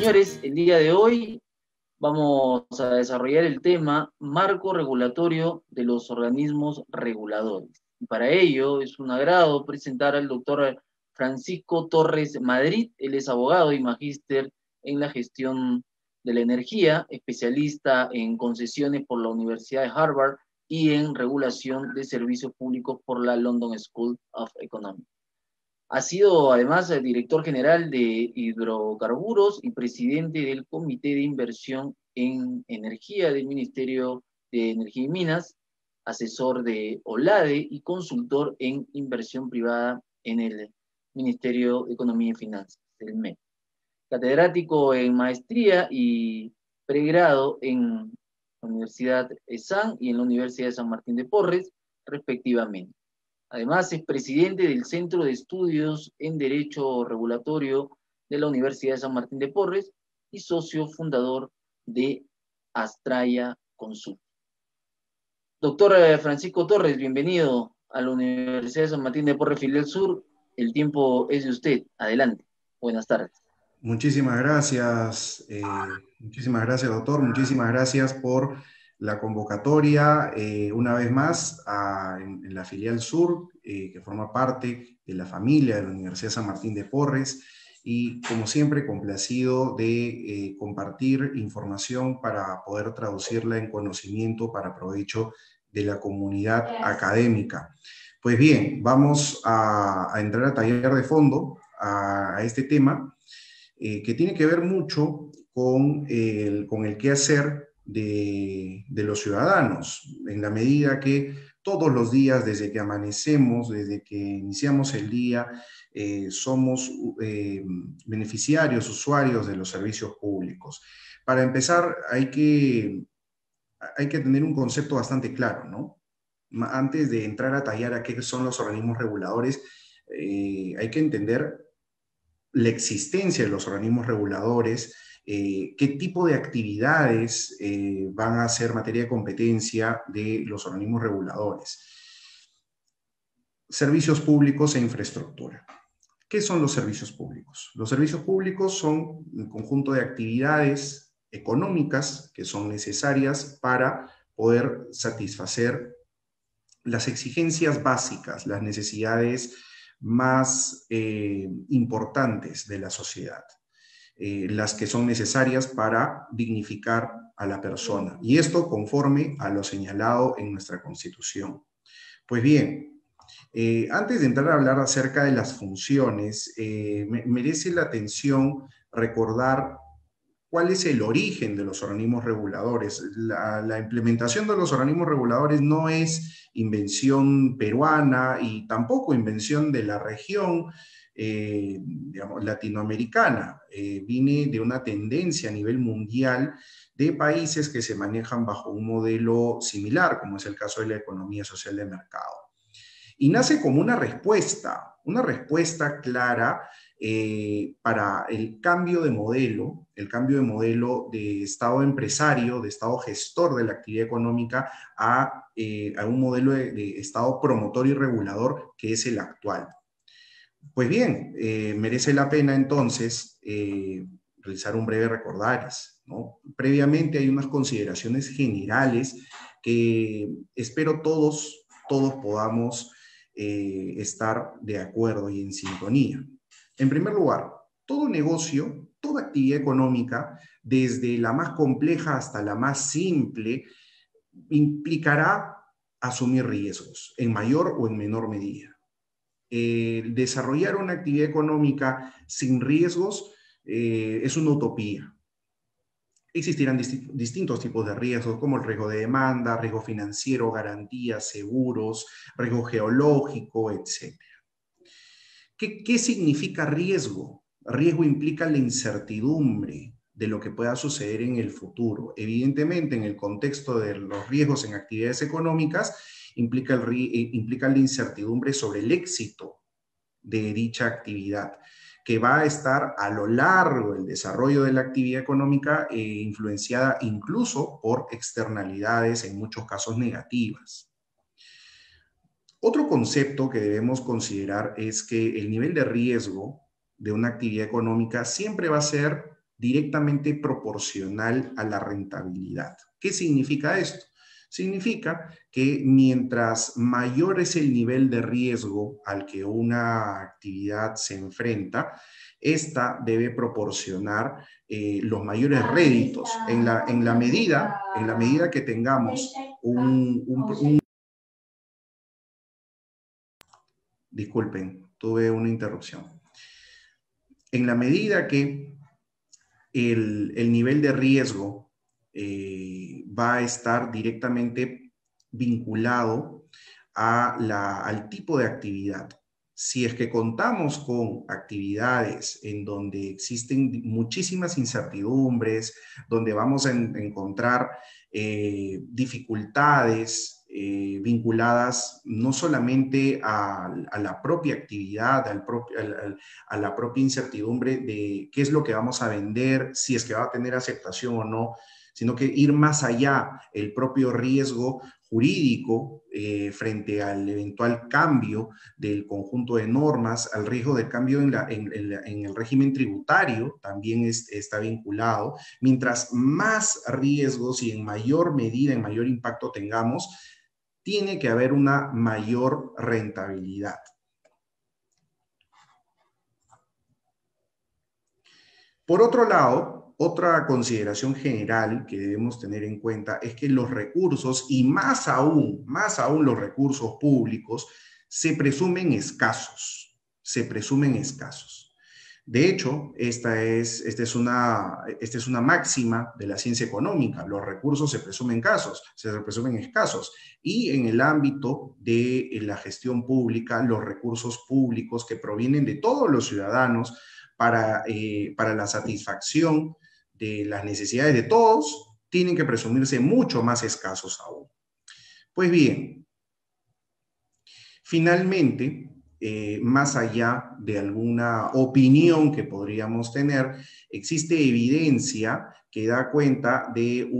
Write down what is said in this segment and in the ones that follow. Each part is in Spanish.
Señores, el día de hoy vamos a desarrollar el tema marco regulatorio de los organismos reguladores. Y para ello es un agrado presentar al doctor Francisco Torres Madrid. Él es abogado y magíster en la gestión de la energía, especialista en concesiones por la Universidad de Harvard y en regulación de servicios públicos por la London School of Economics. Ha sido además el director general de hidrocarburos y presidente del Comité de Inversión en Energía del Ministerio de Energía y Minas, asesor de OLADE y consultor en inversión privada en el Ministerio de Economía y Finanzas, el MEP. Catedrático en maestría y pregrado en la Universidad ESAN y en la Universidad de San Martín de Porres, respectivamente. Además, es presidente del Centro de Estudios en Derecho Regulatorio de la Universidad de San Martín de Porres y socio fundador de Astraya Consult. Doctor Francisco Torres, bienvenido a la Universidad de San Martín de Porres, Filial Sur. El tiempo es de usted. Adelante. Buenas tardes. Muchísimas gracias, doctor. Muchísimas gracias por la convocatoria una vez más en la filial sur, que forma parte de la familia de la Universidad de San Martín de Porres, y como siempre complacido de compartir información para poder traducirla en conocimiento para provecho de la comunidad académica. Pues bien, vamos a entrar a tallar de fondo a este tema, que tiene que ver mucho con el quehacer de los ciudadanos, en la medida que todos los días, desde que amanecemos, desde que iniciamos el día, somos beneficiarios, usuarios de los servicios públicos. Para empezar, hay que tener un concepto bastante claro, ¿no? Antes de entrar a tallar a qué son los organismos reguladores, hay que entender la existencia de los organismos reguladores, qué tipo de actividades van a ser materia de competencia de los organismos reguladores. Servicios públicos e infraestructura. ¿Qué son los servicios públicos? Los servicios públicos son un conjunto de actividades económicas que son necesarias para poder satisfacer las exigencias básicas, las necesidades más importantes de la sociedad, las que son necesarias para dignificar a la persona, y esto conforme a lo señalado en nuestra Constitución. Pues bien, antes de entrar a hablar acerca de las funciones, merece la atención recordar cuál es el origen de los organismos reguladores. La implementación de los organismos reguladores no es invención peruana y tampoco invención de la región digamos, latinoamericana. Viene de una tendencia a nivel mundial de países que se manejan bajo un modelo similar, como es el caso de la economía social de mercado. Y nace como una respuesta clara para el cambio de modelo de Estado empresario, de Estado gestor de la actividad económica, a un modelo de Estado promotor y regulador que es el actual. Pues bien, merece la pena entonces realizar un breve recordaris, ¿no? Previamente hay unas consideraciones generales que espero todos podamos estar de acuerdo y en sintonía. En primer lugar, todo negocio, toda actividad económica, desde la más compleja hasta la más simple, implicará asumir riesgos en mayor o en menor medida. Desarrollar una actividad económica sin riesgos es una utopía. Existirán distintos tipos de riesgos, como el riesgo de demanda, riesgo financiero, garantías, seguros, riesgo geológico, etc. ¿Qué significa riesgo? Riesgo implica la incertidumbre de lo que pueda suceder en el futuro. Evidentemente, en el contexto de los riesgos en actividades económicas, implica la incertidumbre sobre el éxito de dicha actividad, que va a estar a lo largo del desarrollo de la actividad económica influenciada incluso por externalidades, en muchos casos negativas. Otro concepto que debemos considerar es que el nivel de riesgo de una actividad económica siempre va a ser directamente proporcional a la rentabilidad. ¿Qué significa esto? Significa que mientras mayor es el nivel de riesgo al que una actividad se enfrenta, esta debe proporcionar los mayores réditos en la medida que tengamos disculpen, tuve una interrupción. En la medida que el nivel de riesgo va a estar directamente vinculado al tipo de actividad. Si es que contamos con actividades en donde existen muchísimas incertidumbres, donde vamos a encontrar dificultades vinculadas no solamente a la propia actividad, a la propia incertidumbre de qué es lo que vamos a vender, si es que va a tener aceptación o no, sino que ir más allá, el propio riesgo jurídico frente al eventual cambio del conjunto de normas, al riesgo de cambio en el régimen tributario, también está vinculado. Mientras más riesgos y en mayor medida, en mayor impacto tengamos, tiene que haber una mayor rentabilidad. Por otro lado, otra consideración general que debemos tener en cuenta es que los recursos, y más aún los recursos públicos, se presumen escasos. Se presumen escasos. De hecho, esta es una máxima de la ciencia económica. Los recursos se presumen escasos. Y en el ámbito de la gestión pública, los recursos públicos que provienen de todos los ciudadanos para la satisfacción de las necesidades de todos, tienen que presumirse mucho más escasos aún. Pues bien, finalmente, más allá de alguna opinión que podríamos tener, existe evidencia que da cuenta de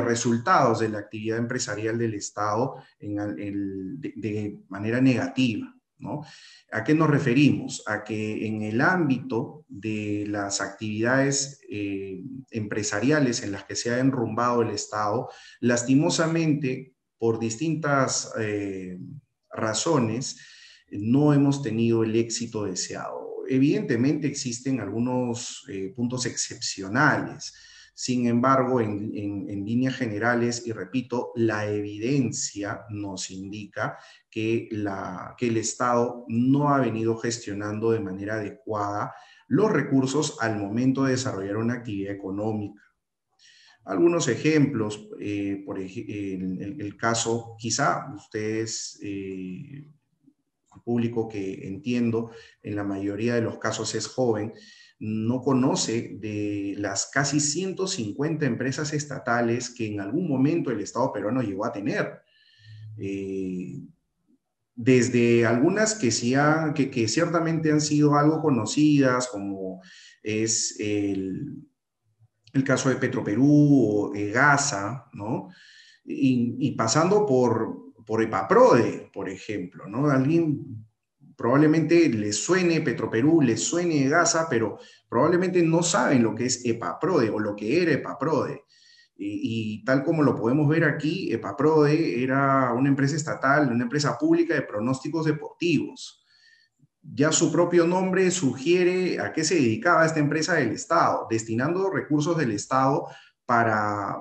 resultados de la actividad empresarial del Estado de manera negativa, ¿no? ¿A qué nos referimos? A que en el ámbito de las actividades empresariales en las que se ha enrumbado el Estado, lastimosamente, por distintas razones, no hemos tenido el éxito deseado. Evidentemente existen algunos puntos excepcionales. Sin embargo, en líneas generales, y repito, la evidencia nos indica que el Estado no ha venido gestionando de manera adecuada los recursos al momento de desarrollar una actividad económica. Algunos ejemplos, el caso, quizá ustedes, el público que entiendo en la mayoría de los casos es joven, no conoce de las casi 150 empresas estatales que en algún momento el Estado peruano llegó a tener. Desde algunas que ciertamente han sido algo conocidas, como es el caso de Petroperú o Egasa, ¿no? Y pasando por EPAPRODE, por ejemplo, ¿no? Alguien probablemente les suene Petroperú, les suene Egasa, pero probablemente no saben lo que es EPAPRODE o lo que era EPAPRODE. Y tal como lo podemos ver aquí, EPAPRODE era una empresa estatal, una empresa pública de pronósticos deportivos. Ya su propio nombre sugiere a qué se dedicaba esta empresa del Estado, destinando recursos del Estado para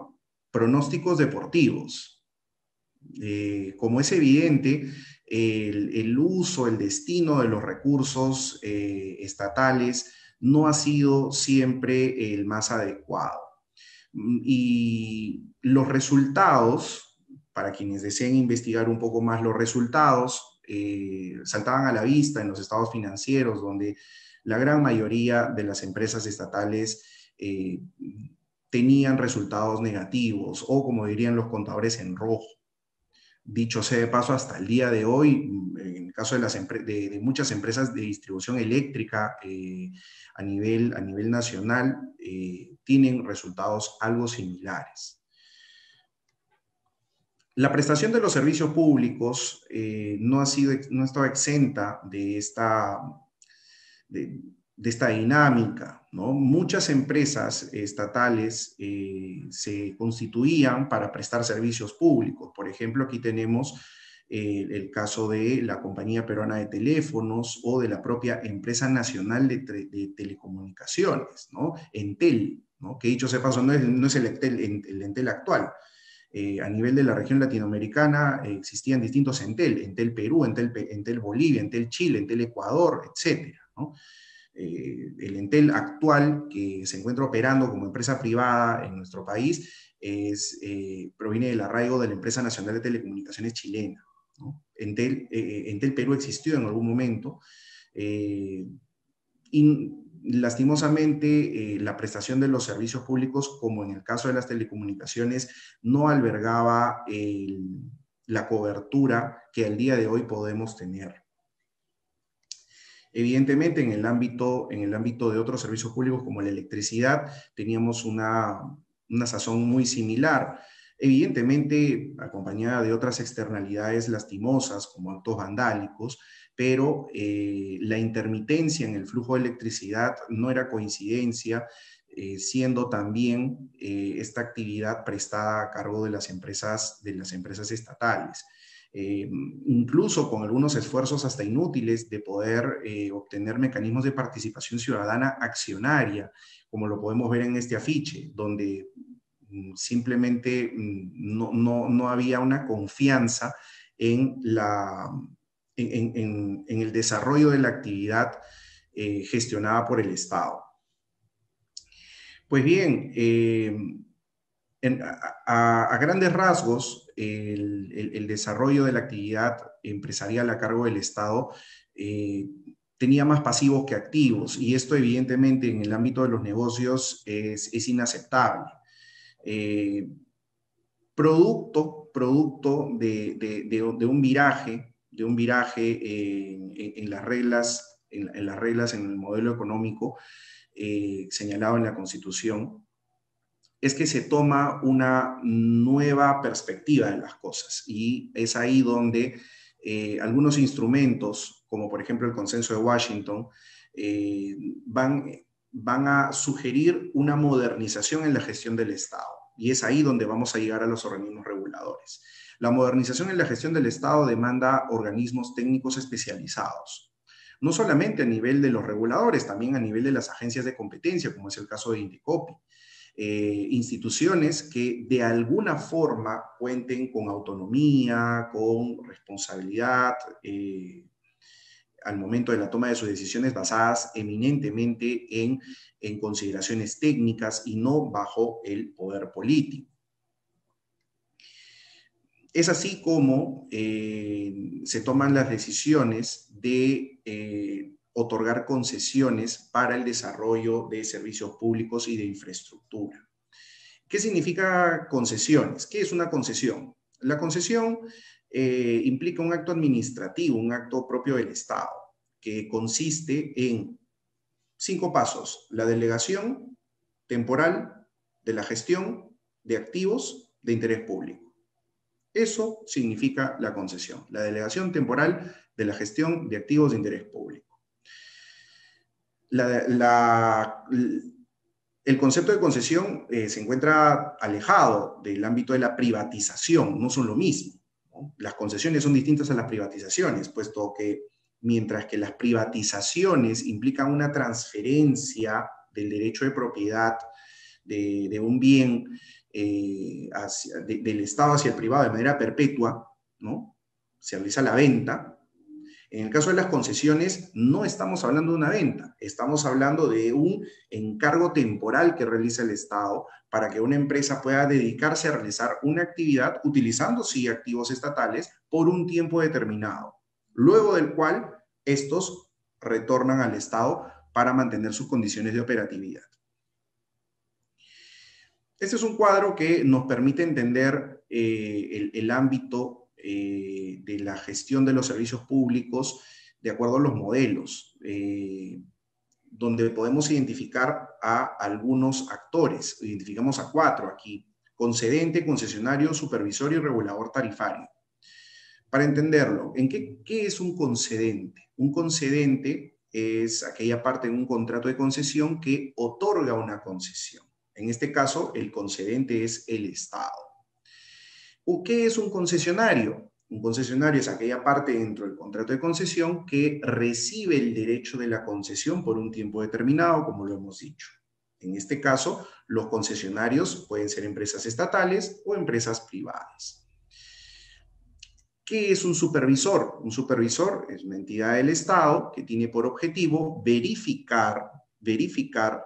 pronósticos deportivos. Como es evidente, el uso, el destino de los recursos estatales no ha sido siempre el más adecuado. Y los resultados, para quienes deseen investigar un poco más, los resultados saltaban a la vista en los estados financieros, donde la gran mayoría de las empresas estatales tenían resultados negativos o, como dirían los contadores, en rojo. Dicho sea de paso, hasta el día de hoy, en el caso de muchas empresas de distribución eléctrica a nivel nacional, tienen resultados algo similares. La prestación de los servicios públicos no ha estado exenta de de esta dinámica, ¿no? Muchas empresas estatales se constituían para prestar servicios públicos. Por ejemplo, aquí tenemos el caso de la Compañía Peruana de Teléfonos o de la propia Empresa Nacional de Telecomunicaciones, ¿no? Entel, ¿no? Que dicho sea paso, no es el Entel actual. A nivel de la región latinoamericana existían distintos Entel, Entel Perú, Entel Bolivia, Entel Chile, Entel Ecuador, etcétera, ¿no? El Entel actual que se encuentra operando como empresa privada en nuestro país proviene del arraigo de la Empresa Nacional de Telecomunicaciones chilena, ¿no? Entel Perú existió en algún momento y lastimosamente la prestación de los servicios públicos, como en el caso de las telecomunicaciones, no albergaba la cobertura que al día de hoy podemos tener. Evidentemente, en el ámbito de otros servicios públicos como la electricidad, teníamos una sazón muy similar, evidentemente acompañada de otras externalidades lastimosas como actos vandálicos, pero la intermitencia en el flujo de electricidad no era coincidencia, siendo también esta actividad prestada a cargo de las empresas estatales. Incluso con algunos esfuerzos hasta inútiles de poder obtener mecanismos de participación ciudadana accionaria, como lo podemos ver en este afiche, donde simplemente no había una confianza en el desarrollo de la actividad gestionada por el Estado. Pues bien, a grandes rasgos, el desarrollo de la actividad empresarial a cargo del Estado tenía más pasivos que activos, y esto evidentemente en el ámbito de los negocios es inaceptable. Producto de un viraje, en las reglas, en el modelo económico señalado en la Constitución, es que se toma una nueva perspectiva de las cosas, y es ahí donde algunos instrumentos, como por ejemplo el Consenso de Washington, van a sugerir una modernización en la gestión del Estado, y es ahí donde vamos a llegar a los organismos reguladores. La modernización en la gestión del Estado demanda organismos técnicos especializados, no solamente a nivel de los reguladores, también a nivel de las agencias de competencia, como es el caso de Indecopi. Instituciones que de alguna forma cuenten con autonomía, con responsabilidad al momento de la toma de sus decisiones, basadas eminentemente en consideraciones técnicas y no bajo el poder político. Es así como se toman las decisiones de otorgar concesiones para el desarrollo de servicios públicos y de infraestructura. ¿Qué significa concesiones? ¿Qué es una concesión? La concesión implica un acto administrativo, un acto propio del Estado, que consiste en 5 pasos: la delegación temporal de la gestión de activos de interés público. Eso significa la concesión, la delegación temporal de la gestión de activos de interés público. El concepto de concesión se encuentra alejado del ámbito de la privatización, no son lo mismo, ¿no? Las concesiones son distintas a las privatizaciones, puesto que mientras que las privatizaciones implican una transferencia del derecho de propiedad de un bien del Estado hacia el privado de manera perpetua, ¿no? Se realiza la venta. En el caso de las concesiones, no estamos hablando de una venta, estamos hablando de un encargo temporal que realiza el Estado para que una empresa pueda dedicarse a realizar una actividad utilizando, sí, activos estatales por un tiempo determinado, luego del cual estos retornan al Estado para mantener sus condiciones de operatividad. Este es un cuadro que nos permite entender el ámbito de la gestión de los servicios públicos de acuerdo a los modelos, donde podemos identificar a algunos actores. Identificamos a 4 aquí: concedente, concesionario, supervisor y regulador tarifario. Para entenderlo, ¿qué es un concedente? Un concedente es aquella parte en un contrato de concesión que otorga una concesión. En este caso, el concedente es el Estado. ¿O qué es un concesionario? Un concesionario es aquella parte dentro del contrato de concesión que recibe el derecho de la concesión por un tiempo determinado, como lo hemos dicho. En este caso, los concesionarios pueden ser empresas estatales o empresas privadas. ¿Qué es un supervisor? Un supervisor es una entidad del Estado que tiene por objetivo verificar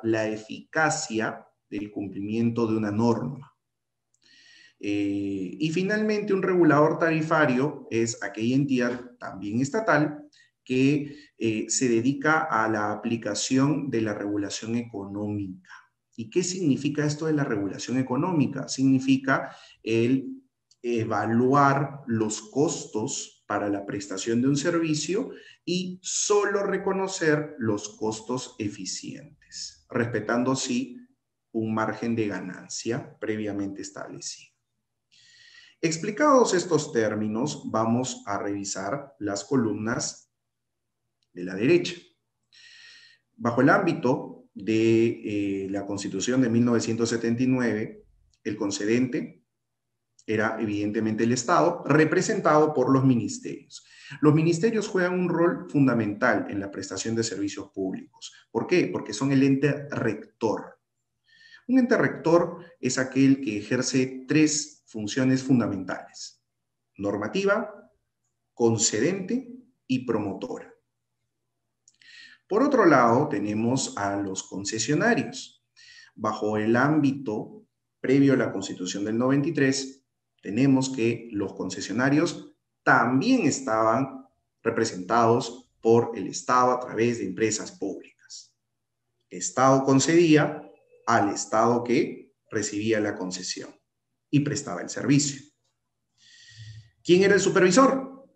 la eficacia del cumplimiento de una norma. Y finalmente, un regulador tarifario es aquella entidad también estatal que se dedica a la aplicación de la regulación económica. ¿Y qué significa esto de la regulación económica? Significa el evaluar los costos para la prestación de un servicio y solo reconocer los costos eficientes, respetando sí un margen de ganancia previamente establecido. Explicados estos términos, vamos a revisar las columnas de la derecha. Bajo el ámbito de la Constitución de 1979, el concedente era evidentemente el Estado, representado por los ministerios. Los ministerios juegan un rol fundamental en la prestación de servicios públicos. ¿Por qué? Porque son el ente rector. Un ente rector es aquel que ejerce tres funciones fundamentales: normativa, concedente y promotora. Por otro lado, tenemos a los concesionarios. Bajo el ámbito previo a la Constitución del 93, tenemos que los concesionarios también estaban representados por el Estado a través de empresas públicas. El Estado concedía al Estado que recibía la concesión y prestaba el servicio. ¿Quién era el supervisor?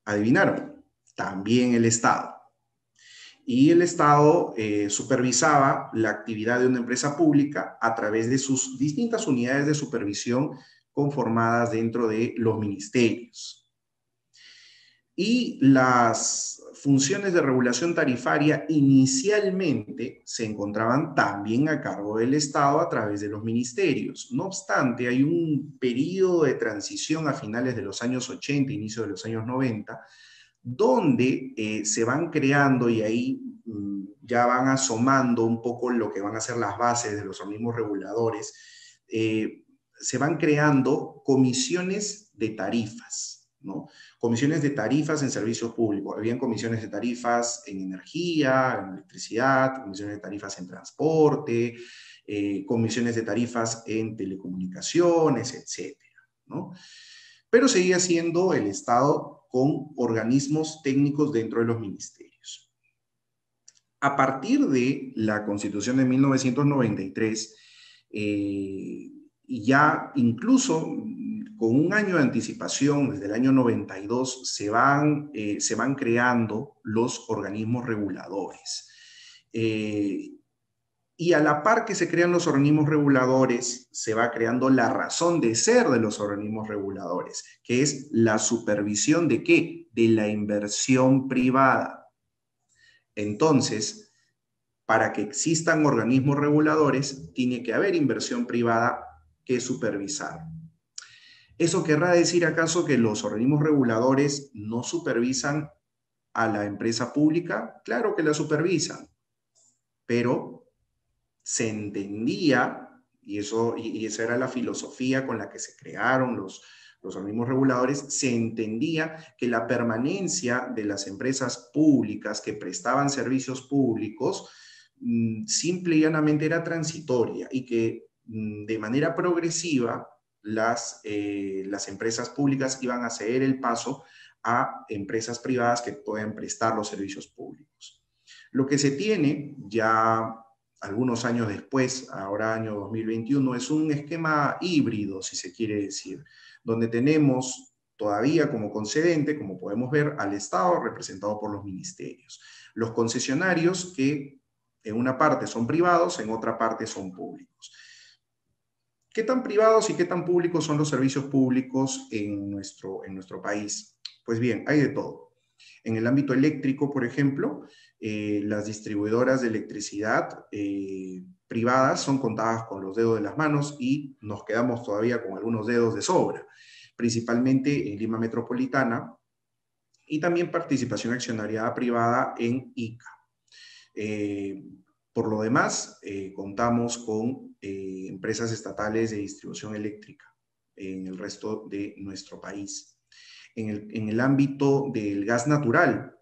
Adivinaron, también el Estado. Y el Estado supervisaba la actividad de una empresa pública a través de sus distintas unidades de supervisión conformadas dentro de los ministerios. Y las funciones de regulación tarifaria inicialmente se encontraban también a cargo del Estado a través de los ministerios. No obstante, hay un periodo de transición a finales de los años 80, inicio de los años 90, donde se van creando, y ahí ya van asomando un poco lo que van a ser las bases de los organismos reguladores, se van creando comisiones de tarifas, ¿no? Comisiones de tarifas en servicios públicos. Habían comisiones de tarifas en energía, en electricidad, comisiones de tarifas en transporte, comisiones de tarifas en telecomunicaciones, etcétera, ¿no? Pero seguía siendo el Estado con organismos técnicos dentro de los ministerios. A partir de la Constitución de 1993, ya incluso con un año de anticipación, desde el año 92, se van creando los organismos reguladores. Y a la par que se crean los organismos reguladores, se va creando la razón de ser de los organismos reguladores, que es la supervisión ¿de qué? De la inversión privada. Entonces, para que existan organismos reguladores, tiene que haber inversión privada que supervisar. ¿Eso querrá decir acaso que los organismos reguladores no supervisan a la empresa pública? Claro que la supervisan, pero se entendía, y esa era la filosofía con la que se crearon los organismos reguladores, se entendía que la permanencia de las empresas públicas que prestaban servicios públicos simple y llanamente era transitoria y que de manera progresiva las empresas públicas iban a ceder el paso a empresas privadas que puedan prestar los servicios públicos. Lo que se tiene ya algunos años después, ahora año 2021, es un esquema híbrido, si se quiere decir, donde tenemos todavía como concedente, como podemos ver, al Estado representado por los ministerios. Los concesionarios que en una parte son privados, en otra parte son públicos. ¿Qué tan privados y qué tan públicos son los servicios públicos en nuestro país? Pues bien, hay de todo. En el ámbito eléctrico, por ejemplo, las distribuidoras de electricidad privadas son contadas con los dedos de las manos y nos quedamos todavía con algunos dedos de sobra, principalmente en Lima Metropolitana, y también participación accionariada privada en ICA. Por lo demás, contamos con empresas estatales de distribución eléctrica en el resto de nuestro país. En el ámbito del gas natural,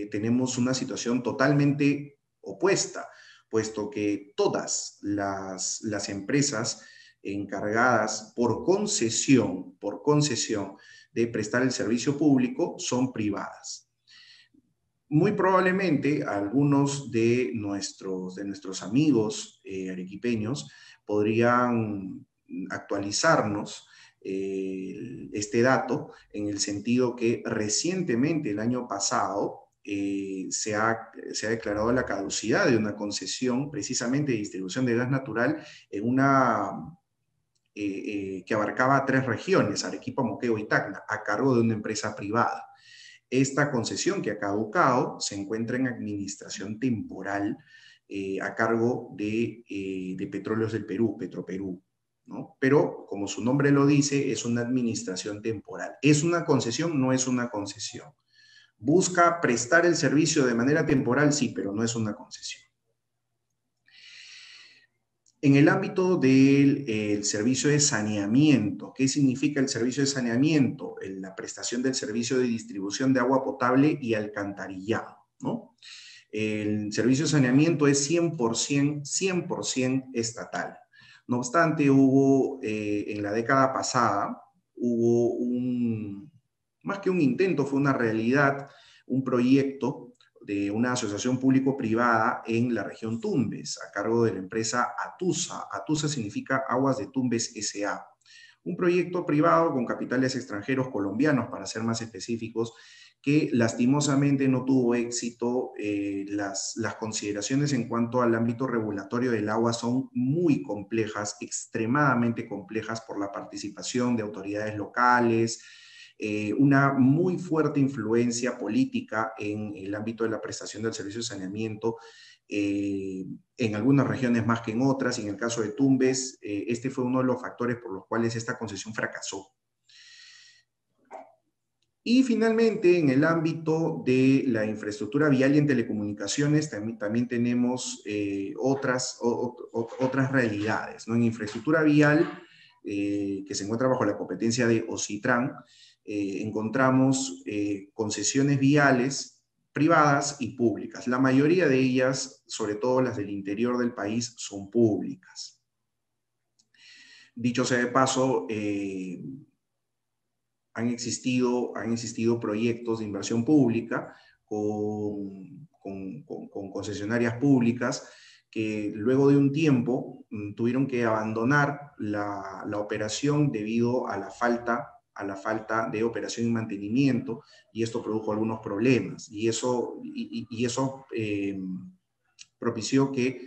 tenemos una situación totalmente opuesta, puesto que todas las empresas encargadas por concesión de prestar el servicio público son privadas. Muy probablemente algunos de nuestros amigos arequipeños podrían actualizarnos este dato en el sentido que recientemente, el año pasado, se ha declarado la caducidad de una concesión precisamente de distribución de gas natural en una que abarcaba 3 regiones, Arequipa, Moquegua y Tacna, a cargo de una empresa privada. Esta concesión que ha caducado se encuentra en administración temporal a cargo de Petróleos del Perú, Petroperú, ¿no? Pero, como su nombre lo dice, es una administración temporal. ¿Es una concesión? No es una concesión. ¿Busca prestar el servicio de manera temporal? Sí, pero no es una concesión. En el ámbito del servicio de saneamiento, ¿qué significa el servicio de saneamiento? La prestación del servicio de distribución de agua potable y alcantarillado, ¿no? El servicio de saneamiento es 100% estatal. No obstante, en la década pasada, más que un intento, fue una realidad, un proyecto de una asociación público-privada en la región Tumbes, a cargo de la empresa Atusa. Atusa significa Aguas de Tumbes S.A. Un proyecto privado con capitales extranjeros colombianos, para ser más específicos, que lastimosamente no tuvo éxito. Las consideraciones en cuanto al ámbito regulatorio del agua son muy complejas, extremadamente complejas, por la participación de autoridades locales, una muy fuerte influencia política en el ámbito de la prestación del servicio de saneamiento, en algunas regiones más que en otras, y en el caso de Tumbes, este fue uno de los factores por los cuales esta concesión fracasó. Y finalmente, en el ámbito de la infraestructura vial y en telecomunicaciones, también tenemos otras realidades, ¿no? En infraestructura vial, que se encuentra bajo la competencia de OCITRAN, encontramos concesiones viales privadas y públicas. La mayoría de ellas, sobre todo las del interior del país, son públicas. Dicho sea de paso, han existido proyectos de inversión pública con concesionarias públicas que luego de un tiempo tuvieron que abandonar la operación debido a la falta de operación y mantenimiento, y esto produjo algunos problemas, y eso propició que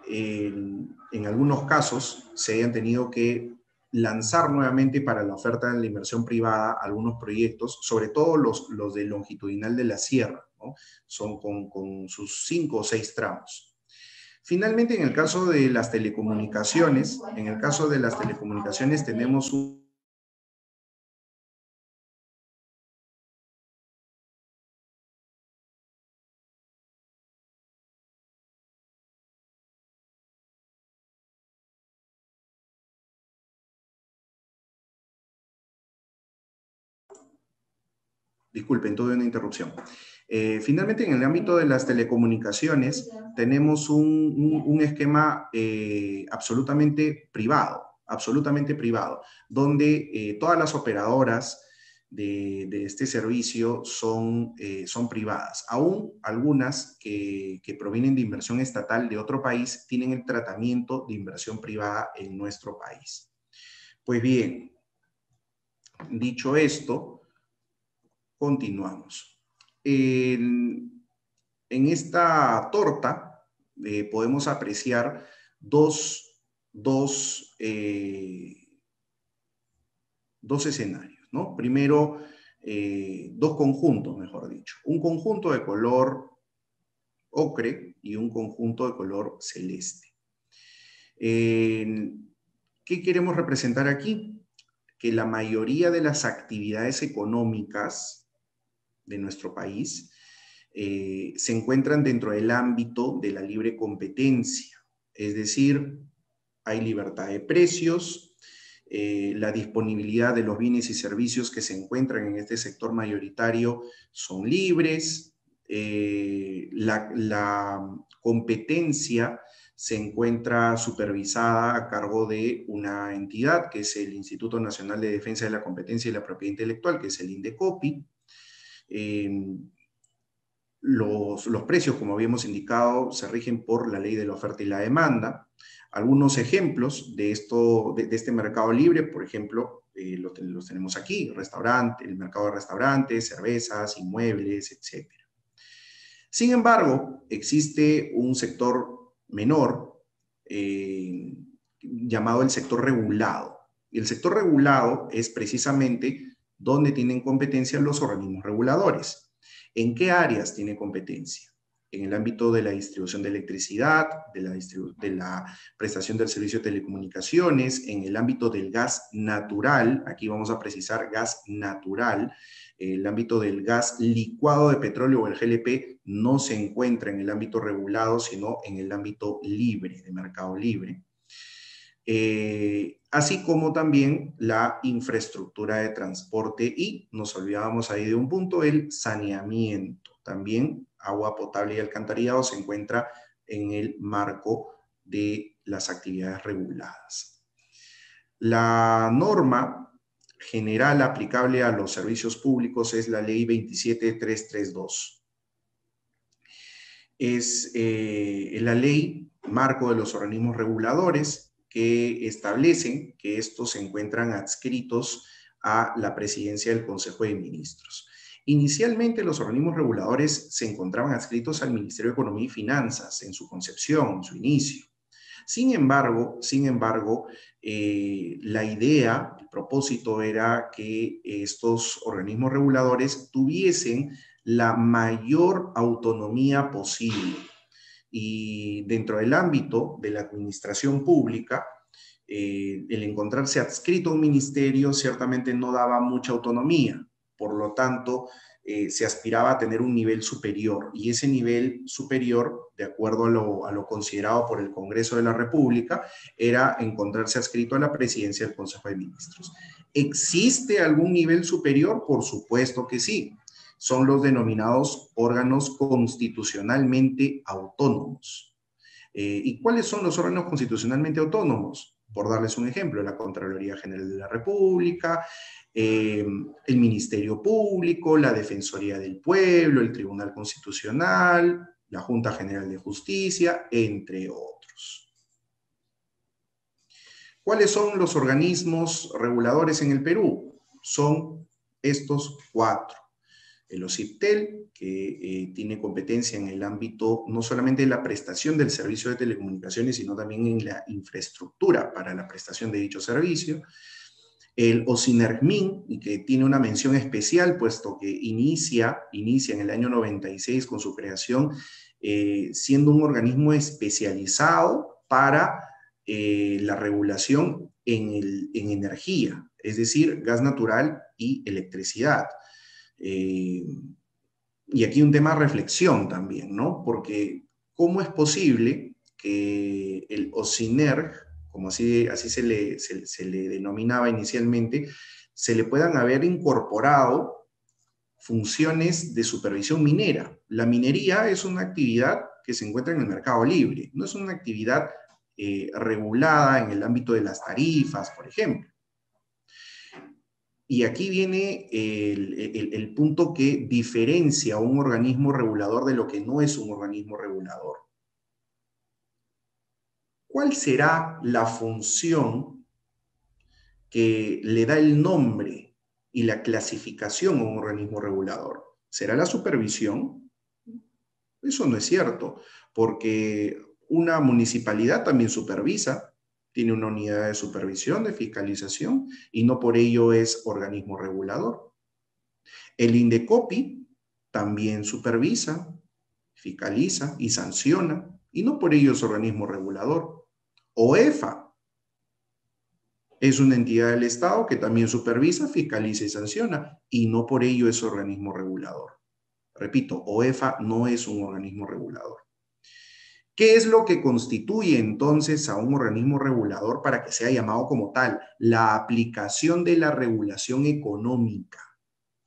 en algunos casos se hayan tenido que lanzar nuevamente para la oferta de la inversión privada algunos proyectos, sobre todo los de longitudinal de la sierra, ¿no? Son con sus 5 o 6 tramos. Finalmente, en el caso de las telecomunicaciones, tenemos un... Disculpen, tuve una interrupción. Finalmente, en el ámbito de las telecomunicaciones, tenemos un esquema absolutamente privado, donde todas las operadoras de este servicio son privadas. Aún algunas que provienen de inversión estatal de otro país tienen el tratamiento de inversión privada en nuestro país. Pues bien, dicho esto, continuamos. En esta torta podemos apreciar dos escenarios, ¿no? Primero, dos conjuntos, mejor dicho. Un conjunto de color ocre y un conjunto de color celeste. ¿Qué queremos representar aquí? Que la mayoría de las actividades económicas de nuestro país se encuentran dentro del ámbito de la libre competencia. Es decir, hay libertad de precios, la disponibilidad de los bienes y servicios que se encuentran en este sector mayoritario son libres, la competencia se encuentra supervisada a cargo de una entidad que es el Instituto Nacional de Defensa de la Competencia y la Propiedad Intelectual, que es el INDECOPI. Los precios, como habíamos indicado, se rigen por la ley de la oferta y la demanda. Algunos ejemplos de este mercado libre, por ejemplo, los tenemos aquí: el mercado de restaurantes, cervezas, inmuebles, etc. Sin embargo, existe un sector menor llamado el sector regulado. Y el sector regulado es precisamente donde tienen competencia los organismos reguladores. ¿En qué áreas tiene competencia? En el ámbito de la distribución de electricidad, de la prestación del servicio de telecomunicaciones, en el ámbito del gas natural, aquí vamos a precisar gas natural. El ámbito del gas licuado de petróleo o el GLP no se encuentra en el ámbito regulado, sino en el ámbito libre, de mercado libre. Así como también la infraestructura de transporte y, nos olvidábamos ahí de un punto, el saneamiento. También agua potable y alcantarillado se encuentra en el marco de las actividades reguladas. La norma general aplicable a los servicios públicos es la Ley 27332. Es la ley marco de los organismos reguladores que establecen que estos se encuentran adscritos a la presidencia del Consejo de Ministros. Inicialmente, los organismos reguladores se encontraban adscritos al Ministerio de Economía y Finanzas en su concepción, en su inicio. Sin embargo, la idea, el propósito era que estos organismos reguladores tuviesen la mayor autonomía posible. Y dentro del ámbito de la administración pública, el encontrarse adscrito a un ministerio ciertamente no daba mucha autonomía. Por lo tanto, se aspiraba a tener un nivel superior, y ese nivel superior, de acuerdo a lo considerado por el Congreso de la República, era encontrarse adscrito a la presidencia del Consejo de Ministros. ¿Existe algún nivel superior? Por supuesto que sí. Son los denominados órganos constitucionalmente autónomos. ¿Y cuáles son los órganos constitucionalmente autónomos? Por darles un ejemplo, la Contraloría General de la República, el Ministerio Público, la Defensoría del Pueblo, el Tribunal Constitucional, la Junta General de Justicia, entre otros. ¿Cuáles son los organismos reguladores en el Perú? Son estos cuatro. El OCIPTEL, que tiene competencia en el ámbito no solamente de la prestación del servicio de telecomunicaciones, sino también en la infraestructura para la prestación de dicho servicio. El OCINERMIN, y que tiene una mención especial, puesto que inicia en el año 96 con su creación, siendo un organismo especializado para la regulación en energía, es decir, gas natural y electricidad. Y aquí un tema de reflexión también, ¿no? Porque ¿cómo es posible que el OCINERG, como así se le denominaba inicialmente, se le puedan haber incorporado funciones de supervisión minera? La minería es una actividad que se encuentra en el mercado libre, no es una actividad regulada en el ámbito de las tarifas, por ejemplo. Y aquí viene el punto que diferencia a un organismo regulador de lo que no es un organismo regulador. ¿Cuál será la función que le da el nombre y la clasificación a un organismo regulador? ¿Será la supervisión? Eso no es cierto, porque una municipalidad también supervisa, tiene una unidad de supervisión, de fiscalización, y no por ello es organismo regulador. El INDECOPI también supervisa, fiscaliza y sanciona, y no por ello es organismo regulador. OEFA es una entidad del Estado que también supervisa, fiscaliza y sanciona, y no por ello es organismo regulador. Repito, OEFA no es un organismo regulador. ¿Qué es lo que constituye entonces a un organismo regulador para que sea llamado como tal? La aplicación de la regulación económica.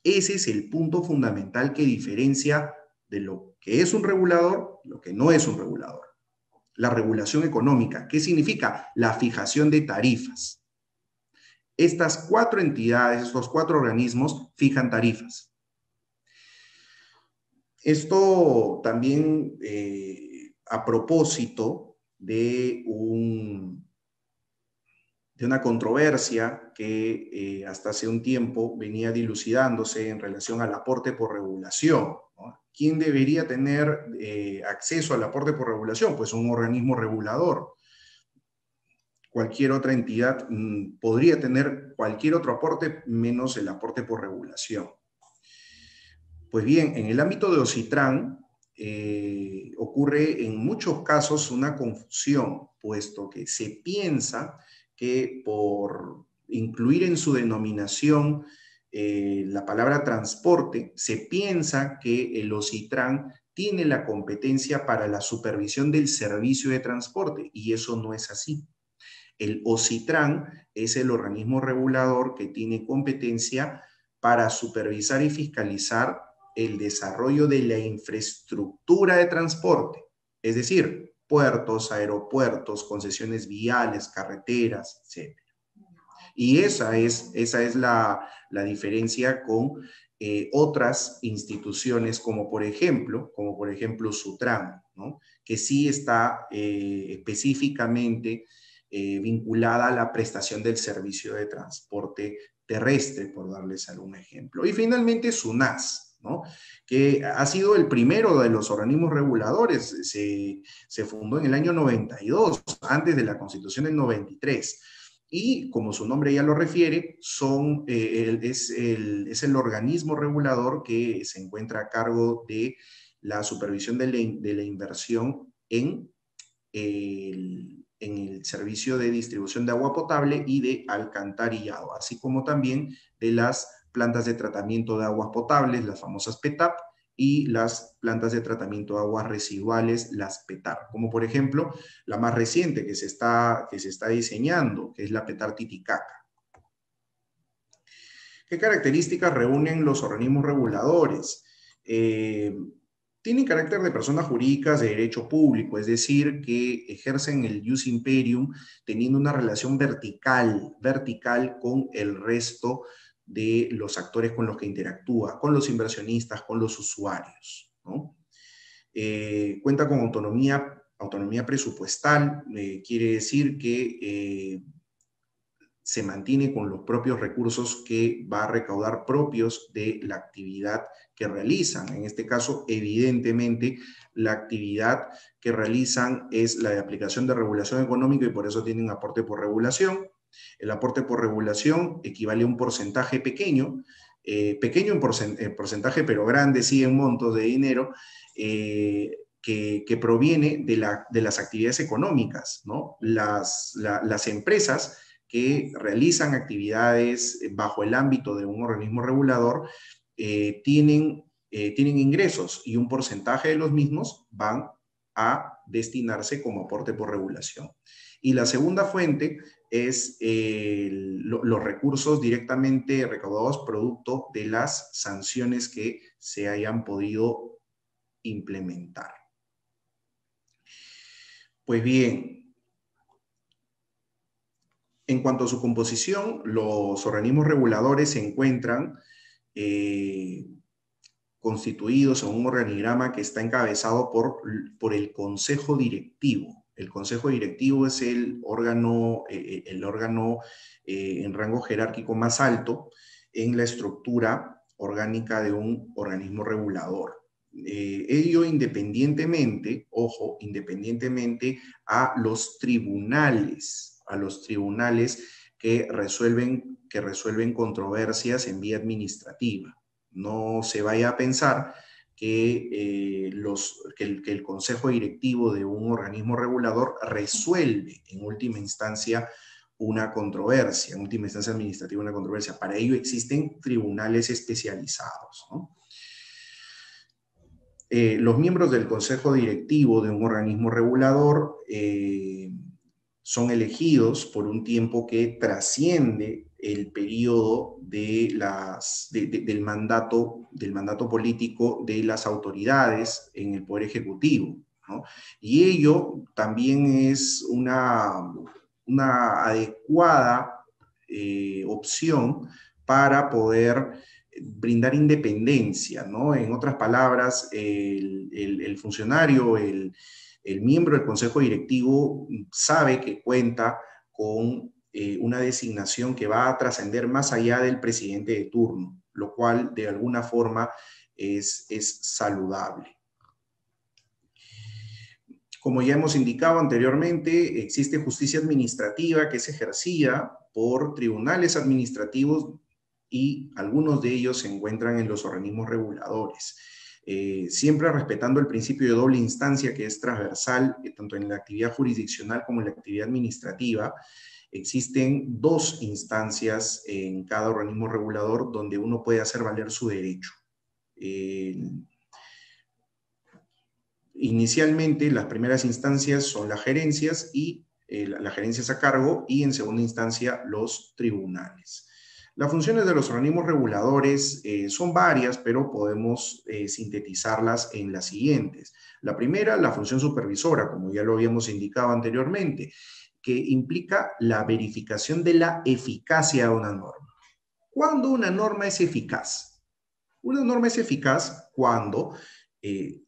Ese es el punto fundamental que diferencia de lo que es un regulador y lo que no es un regulador. La regulación económica. ¿Qué significa? La fijación de tarifas. Estas 4 entidades, estos 4 organismos fijan tarifas. Esto también a propósito de una controversia que hasta hace un tiempo venía dilucidándose en relación al aporte por regulación, ¿no? ¿Quién debería tener acceso al aporte por regulación? Pues un organismo regulador. Cualquier otra entidad podría tener cualquier otro aporte menos el aporte por regulación. Pues bien, en el ámbito de OCITRAN ocurre en muchos casos una confusión, puesto que se piensa que por incluir en su denominación la palabra transporte, se piensa que el OCITRAN tiene la competencia para la supervisión del servicio de transporte, y eso no es así. El OCITRAN es el organismo regulador que tiene competencia para supervisar y fiscalizar el desarrollo de la infraestructura de transporte, es decir, puertos, aeropuertos, concesiones viales, carreteras, etc. Y esa es la diferencia con otras instituciones como por ejemplo Sutran, ¿no? Que sí está específicamente vinculada a la prestación del servicio de transporte terrestre, por darles algún ejemplo. Y finalmente SUNAS, ¿no? Que ha sido el primero de los organismos reguladores, se fundó en el año 92, antes de la Constitución del 93. Y como su nombre ya lo refiere, es el organismo regulador que se encuentra a cargo de la supervisión de la inversión en el servicio de distribución de agua potable y de alcantarillado, así como también de las plantas de tratamiento de aguas potables, las famosas PETAP, y las plantas de tratamiento de aguas residuales, las PETAR, como por ejemplo la más reciente que se está diseñando, que es la PETAR Titicaca. ¿Qué características reúnen los organismos reguladores? Tienen carácter de personas jurídicas de derecho público, es decir, que ejercen el ius imperium teniendo una relación vertical con el resto de los actores con los que interactúa, con los inversionistas, con los usuarios, ¿no? Cuenta con autonomía presupuestal, quiere decir que se mantiene con los propios recursos que va a recaudar propios de la actividad que realizan. En este caso, evidentemente, la actividad que realizan es la de aplicación de regulación económica y por eso tienen aporte por regulación. El aporte por regulación equivale a un porcentaje pequeño en porcentaje, pero grande sí en montos de dinero, que proviene de las actividades económicas, ¿no? Las empresas que realizan actividades bajo el ámbito de un organismo regulador tienen ingresos y un porcentaje de los mismos van a destinarse como aporte por regulación. Y la segunda fuente es los recursos directamente recaudados producto de las sanciones que se hayan podido implementar. Pues bien, en cuanto a su composición, los organismos reguladores se encuentran constituidos en un organigrama que está encabezado por el Consejo Directivo. El Consejo Directivo es el órgano en rango jerárquico más alto en la estructura orgánica de un organismo regulador. Ello independientemente, ojo, independientemente a los tribunales que resuelven controversias en vía administrativa, No se vaya a pensar que el consejo directivo de un organismo regulador resuelve en última instancia una controversia, en última instancia administrativa una controversia. Para ello existen tribunales especializados, ¿no? Los miembros del consejo directivo de un organismo regulador son elegidos por un tiempo que trasciende el periodo del mandato político de las autoridades en el Poder Ejecutivo, ¿no? Y ello también es una adecuada opción para poder brindar independencia, ¿no? En otras palabras, el funcionario, el miembro del consejo directivo sabe que cuenta con una designación que va a trascender más allá del presidente de turno, lo cual de alguna forma es saludable. Como ya hemos indicado anteriormente, existe justicia administrativa que es ejercida por tribunales administrativos y algunos de ellos se encuentran en los organismos reguladores. Siempre respetando el principio de doble instancia que es transversal, tanto en la actividad jurisdiccional como en la actividad administrativa. Existen dos instancias en cada organismo regulador donde uno puede hacer valer su derecho. Inicialmente, las primeras instancias son las gerencias y las gerencias a cargo, y en segunda instancia los tribunales. Las funciones de los organismos reguladores son varias, pero podemos sintetizarlas en las siguientes. La primera, la función supervisora, como ya lo habíamos indicado anteriormente, que implica la verificación de la eficacia de una norma. ¿Cuándo una norma es eficaz? Una norma es eficaz cuando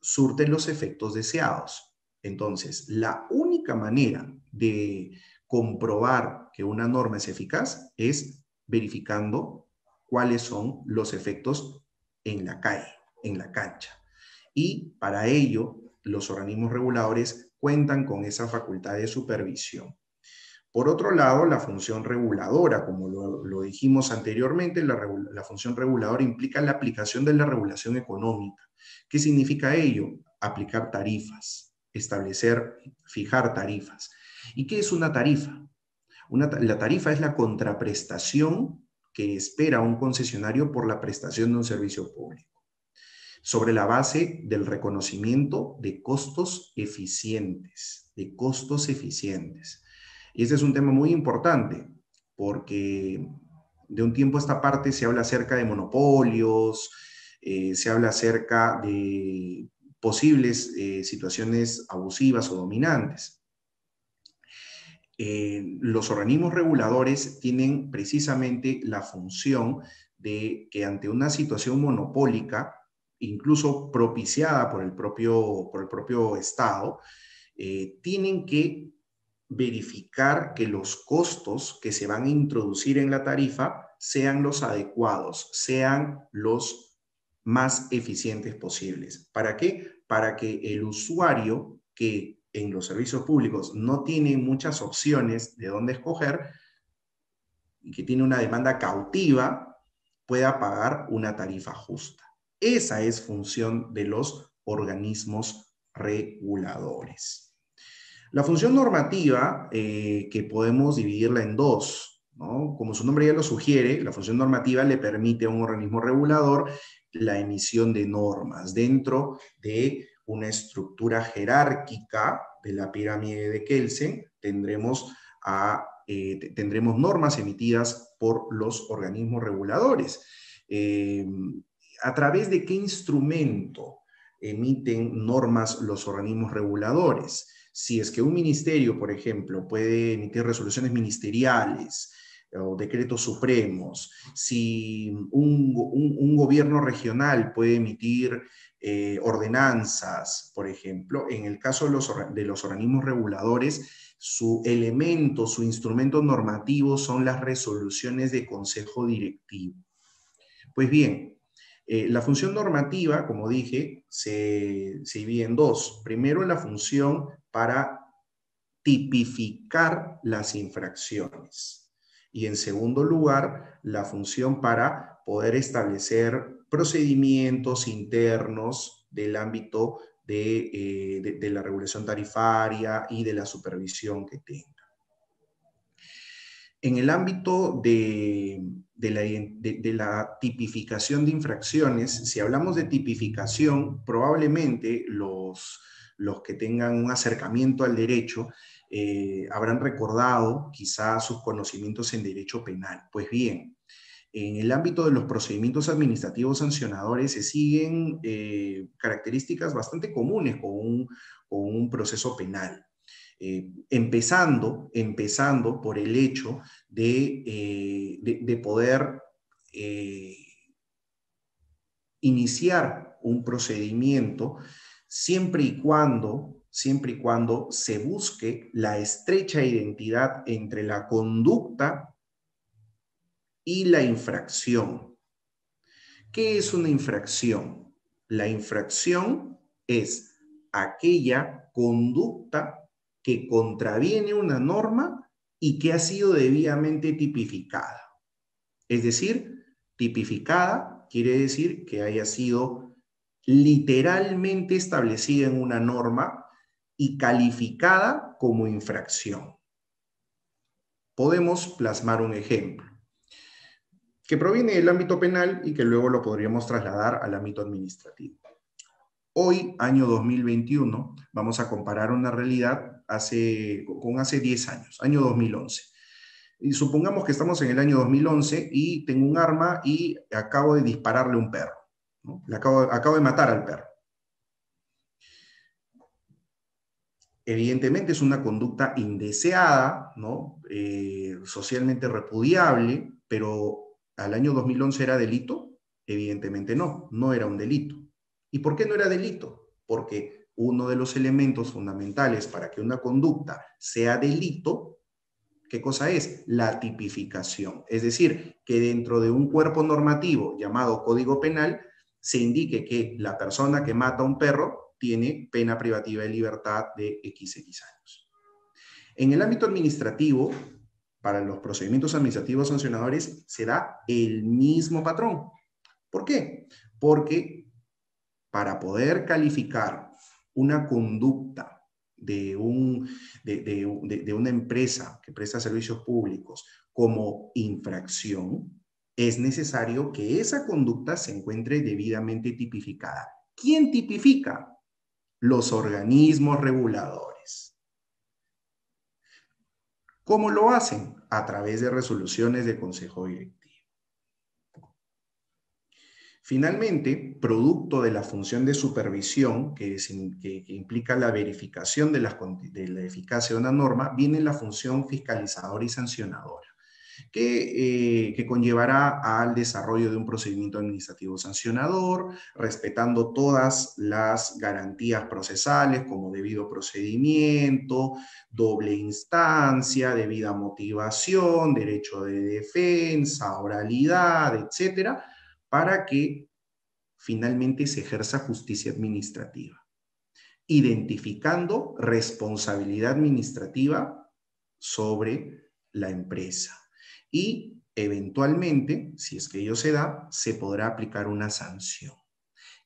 surten los efectos deseados. Entonces, la única manera de comprobar que una norma es eficaz es verificando cuáles son los efectos en la calle, en la cancha. Y para ello, los organismos reguladores cuentan con esa facultad de supervisión. Por otro lado, la función reguladora, como lo dijimos anteriormente, la función reguladora implica la aplicación de la regulación económica. ¿Qué significa ello? Aplicar tarifas, fijar tarifas. ¿Y qué es una tarifa? La tarifa es la contraprestación que espera un concesionario por la prestación de un servicio público, sobre la base del reconocimiento de costos eficientes, Y este es un tema muy importante, porque de un tiempo a esta parte se habla acerca de monopolios, se habla acerca de posibles situaciones abusivas o dominantes. Los organismos reguladores tienen precisamente la función de que ante una situación monopólica, incluso propiciada por el propio Estado, tienen que verificar que los costos que se van a introducir en la tarifa sean los adecuados, sean los más eficientes posibles. ¿Para qué? Para que el usuario que en los servicios públicos no tiene muchas opciones de dónde escoger y que tiene una demanda cautiva, pueda pagar una tarifa justa. Esa es función de los organismos reguladores. La función normativa, que podemos dividirla en dos, ¿no? Como su nombre ya lo sugiere, la función normativa le permite a un organismo regulador la emisión de normas dentro de una estructura jerárquica de la pirámide de Kelsen. Tendremos normas emitidas por los organismos reguladores. ¿A través de qué instrumento emiten normas los organismos reguladores? Si es que un ministerio, por ejemplo, puede emitir resoluciones ministeriales o decretos supremos, si un gobierno regional puede emitir ordenanzas, por ejemplo, en el caso de los organismos reguladores, su instrumento normativo son las resoluciones de consejo directivo. Pues bien, la función normativa, como dije, se divide en dos. Primero, la función para tipificar las infracciones. Y en segundo lugar, la función para poder establecer procedimientos internos del ámbito de la regulación tarifaria y de la supervisión que tenga. En el ámbito de la tipificación de infracciones, si hablamos de tipificación, probablemente los que tengan un acercamiento al derecho habrán recordado quizá sus conocimientos en derecho penal. Pues bien, en el ámbito de los procedimientos administrativos sancionadores se siguen características bastante comunes con un proceso penal. Empezando por el hecho de poder iniciar un procedimiento siempre y cuando se busque la estrecha identidad entre la conducta y la infracción. ¿Qué es una infracción? La infracción es aquella conducta que contraviene una norma y que ha sido debidamente tipificada. Es decir, tipificada quiere decir que haya sido literalmente establecida en una norma y calificada como infracción. Podemos plasmar un ejemplo que proviene del ámbito penal y que luego lo podríamos trasladar al ámbito administrativo. Hoy, año 2021, vamos a comparar una realidad con hace 10 años, año 2011. Y supongamos que estamos en el año 2011 y tengo un arma y acabo de dispararle a un perro, ¿no? Acabo de matar al perro. Evidentemente es una conducta indeseada, ¿no? Socialmente repudiable, pero ¿al año 2011 era delito? Evidentemente no, no era un delito. ¿Y por qué no era delito? Porque uno de los elementos fundamentales para que una conducta sea delito, ¿qué cosa es? La tipificación. Es decir, que dentro de un cuerpo normativo llamado Código Penal se indique que la persona que mata a un perro tiene pena privativa de libertad de XX años. En el ámbito administrativo, para los procedimientos administrativos sancionadores, se da el mismo patrón. ¿Por qué? Porque para poder calificar una conducta de una empresa que presta servicios públicos como infracción, es necesario que esa conducta se encuentre debidamente tipificada. ¿Quién tipifica? Los organismos reguladores. ¿Cómo lo hacen? A través de resoluciones del Consejo Directivo. Finalmente, producto de la función de supervisión, que implica la verificación de la eficacia de una norma, viene la función fiscalizadora y sancionadora, que conllevará al desarrollo de un procedimiento administrativo sancionador, respetando todas las garantías procesales como debido procedimiento, doble instancia, debida motivación, derecho de defensa, oralidad, etcétera, para que finalmente se ejerza justicia administrativa, identificando responsabilidad administrativa sobre la empresa. Y eventualmente, si es que ello se da, se podrá aplicar una sanción.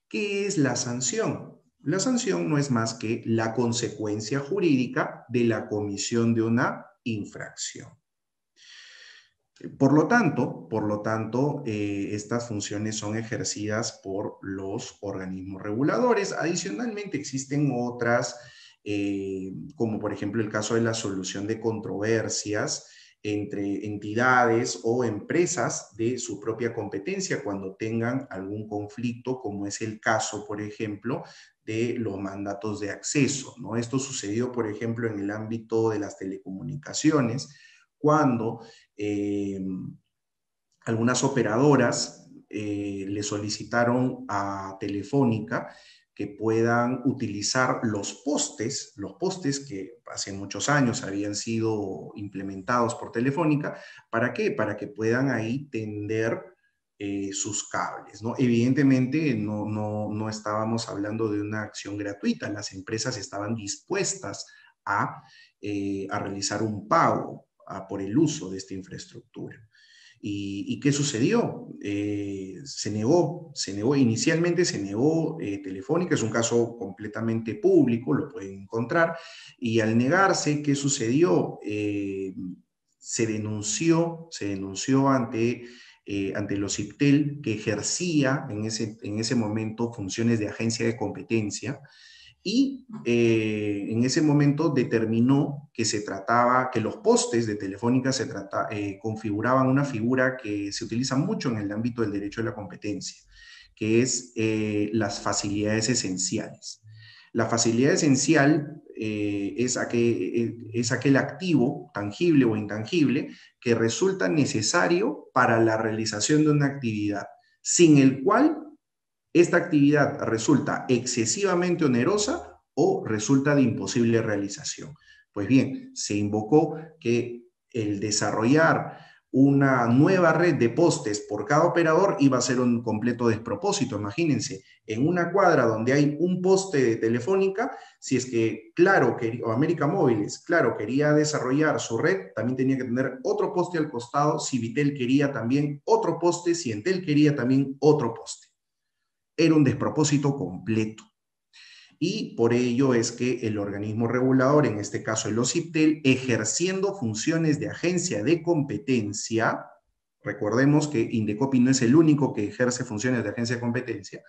¿Qué es la sanción? La sanción no es más que la consecuencia jurídica de la comisión de una infracción. Por lo tanto, estas funciones son ejercidas por los organismos reguladores. Adicionalmente, existen otras, como por ejemplo el caso de la solución de controversias entre entidades o empresas de su propia competencia cuando tengan algún conflicto, como es el caso, por ejemplo, de los mandatos de acceso, ¿no? Esto sucedió, por ejemplo, en el ámbito de las telecomunicaciones, cuando algunas operadoras le solicitaron a Telefónica que puedan utilizar los postes que hace muchos años habían sido implementados por Telefónica. ¿Para qué? Para que puedan ahí tender sus cables, ¿no? Evidentemente no estábamos hablando de una acción gratuita, las empresas estaban dispuestas a realizar un pago por el uso de esta infraestructura. ¿Y qué sucedió? Inicialmente se negó Telefónica, es un caso completamente público, lo pueden encontrar, y al negarse, ¿qué sucedió? Se denunció ante los IPTEL, que ejercía en ese momento funciones de agencia de competencia, y en ese momento determinó que que los postes de Telefónica configuraban una figura que se utiliza mucho en el ámbito del derecho de la competencia, que es las facilidades esenciales. La facilidad esencial es aquel activo, tangible o intangible, que resulta necesario para la realización de una actividad, sin el cual esta actividad resulta excesivamente onerosa o resulta de imposible realización. Pues bien, se invocó que el desarrollar una nueva red de postes por cada operador iba a ser un completo despropósito. Imagínense, en una cuadra donde hay un poste de Telefónica, si es que o América Móviles, quería desarrollar su red, también tenía que tener otro poste al costado. Si Vitel quería también otro poste, si Entel quería también otro poste. Era un despropósito completo. Y por ello es que el organismo regulador, en este caso el OCIPTEL, ejerciendo funciones de agencia de competencia, recordemos que Indecopi no es el único que ejerce funciones de agencia de competencia,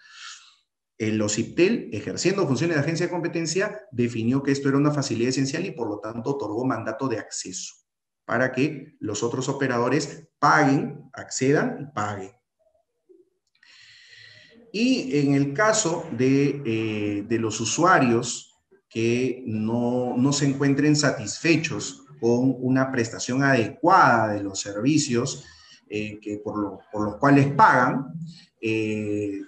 el OCIPTEL, ejerciendo funciones de agencia de competencia, definió que esto era una facilidad esencial y por lo tanto otorgó mandato de acceso para que los otros operadores accedan y paguen. Y en el caso de los usuarios que no se encuentren satisfechos con una prestación adecuada de los servicios por los cuales pagan,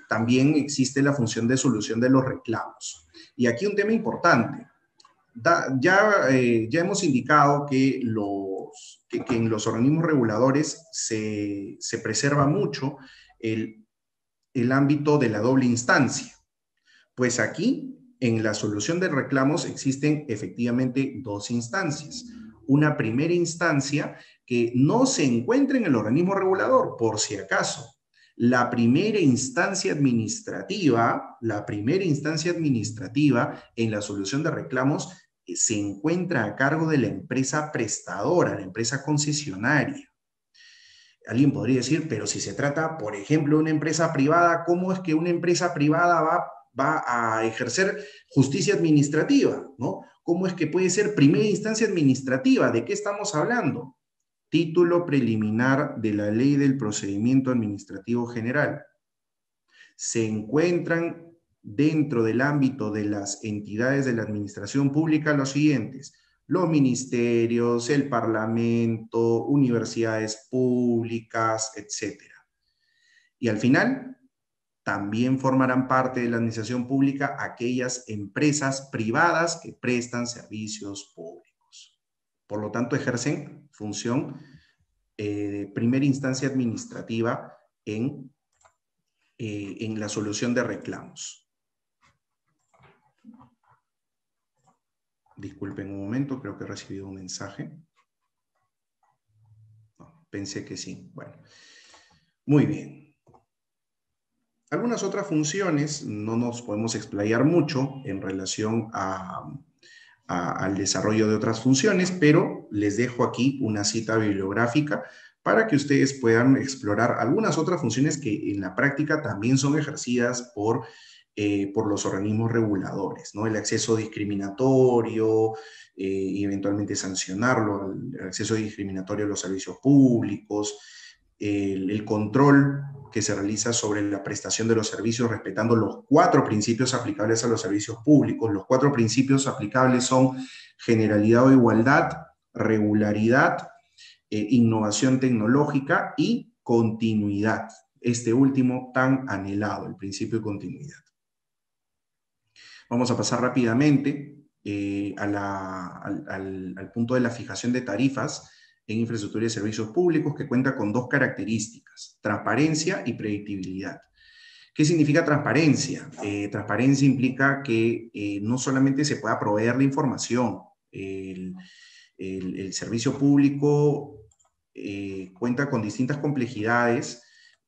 también existe la función de solución de los reclamos. Y aquí un tema importante. Ya hemos indicado que en los organismos reguladores se preserva mucho el ámbito de la doble instancia. Pues aquí, en la solución de reclamos, existen efectivamente dos instancias. Una primera instancia que no se encuentra en el organismo regulador, por si acaso. La primera instancia administrativa en la solución de reclamos se encuentra a cargo de la empresa prestadora, la empresa concesionaria. Alguien podría decir, pero si se trata, por ejemplo, de una empresa privada, ¿cómo es que una empresa privada va a ejercer justicia administrativa? ¿No? ¿Cómo es que puede ser primera instancia administrativa? ¿De qué estamos hablando? Título preliminar de la Ley del Procedimiento Administrativo General. Se encuentran dentro del ámbito de las entidades de la administración pública los siguientes: los ministerios, el parlamento, universidades públicas, etc. Y al final, también formarán parte de la administración pública aquellas empresas privadas que prestan servicios públicos. Por lo tanto, ejercen función de primera instancia administrativa en la solución de reclamos. Disculpen un momento, creo que he recibido un mensaje. No, pensé que sí. Bueno, muy bien. Algunas otras funciones, no nos podemos explayar mucho en relación al desarrollo de otras funciones, pero les dejo aquí una cita bibliográfica para que ustedes puedan explorar algunas otras funciones que en la práctica también son ejercidas por los organismos reguladores, ¿no? El acceso discriminatorio, y eventualmente sancionarlo, el acceso discriminatorio a los servicios públicos, el control que se realiza sobre la prestación de los servicios respetando los 4 principios aplicables a los servicios públicos. Los 4 principios aplicables son generalidad o igualdad, regularidad, innovación tecnológica y continuidad. Este último tan anhelado, el principio de continuidad. Vamos a pasar rápidamente al punto de la fijación de tarifas en infraestructura y servicios públicos, que cuenta con 2 características: transparencia y predictibilidad. ¿Qué significa transparencia? Transparencia implica que no solamente se pueda proveer la información, el servicio público cuenta con distintas complejidades,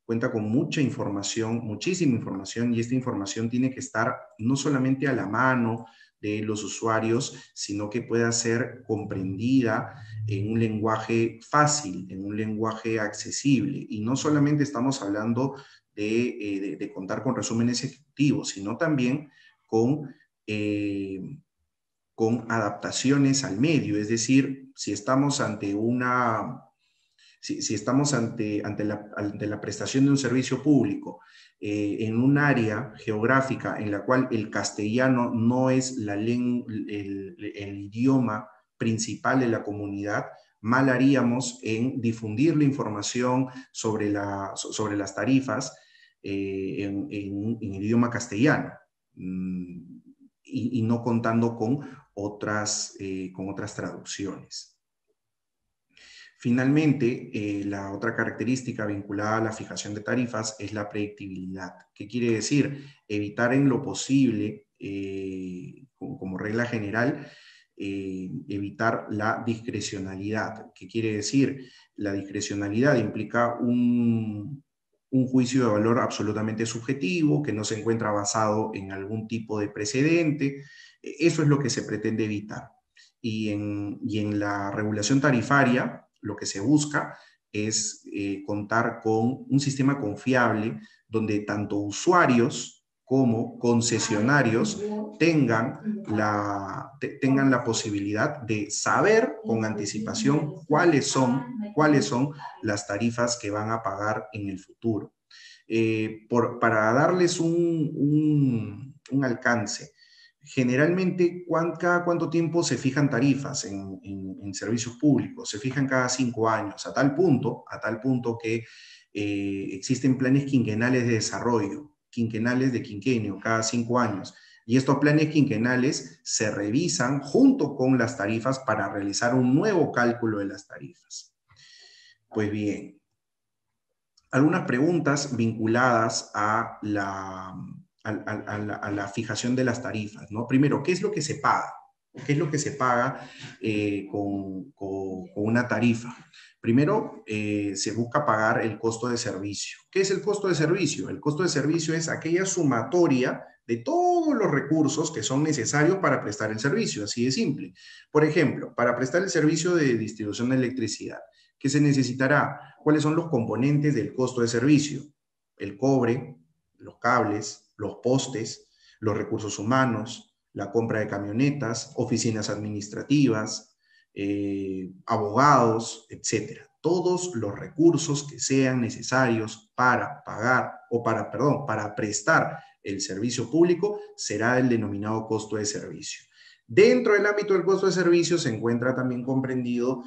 cuenta con mucha información, muchísima información, y esta información tiene que estar no solamente a la mano de los usuarios, sino que pueda ser comprendida en un lenguaje fácil, en un lenguaje accesible. Y no solamente estamos hablando de contar con resúmenes ejecutivos, sino también con adaptaciones al medio. Es decir, si estamos ante si estamos ante la prestación de un servicio público en un área geográfica en la cual el castellano no es el idioma principal de la comunidad, mal haríamos en difundir la información sobre las tarifas en el idioma castellano, y no contando con otras traducciones. Finalmente, la otra característica vinculada a la fijación de tarifas es la predictibilidad. ¿Qué quiere decir? Evitar en lo posible, como regla general, evitar la discrecionalidad. ¿Qué quiere decir? La discrecionalidad implica un juicio de valor absolutamente subjetivo, que no se encuentra basado en algún tipo de precedente. Eso es lo que se pretende evitar. Y en la regulación tarifaria, lo que se busca es contar con un sistema confiable donde tanto usuarios como concesionarios tengan la posibilidad de saber con anticipación cuáles son las tarifas que van a pagar en el futuro. Para darles un alcance, generalmente, ¿cada cuánto tiempo se fijan tarifas en servicios públicos? Se fijan cada 5 años, a tal punto que existen planes quinquenales de desarrollo, quinquenales de quinquenio, cada 5 años. Y estos planes quinquenales se revisan junto con las tarifas para realizar un nuevo cálculo de las tarifas. Pues bien, algunas preguntas vinculadas a la fijación de las tarifas, ¿no? Primero, ¿qué es lo que se paga? ¿Qué es lo que se paga con una tarifa? Primero, se busca pagar el costo de servicio. ¿Qué es el costo de servicio? El costo de servicio es aquella sumatoria de todos los recursos que son necesarios para prestar el servicio, así de simple. Por ejemplo, para prestar el servicio de distribución de electricidad, ¿qué se necesitará? ¿Cuáles son los componentes del costo de servicio? El cobre, los cables, los postes, los recursos humanos, la compra de camionetas, oficinas administrativas, abogados, etc. Todos los recursos que sean necesarios para pagar para prestar el servicio público será el denominado costo de servicio. Dentro del ámbito del costo de servicio se encuentra también comprendido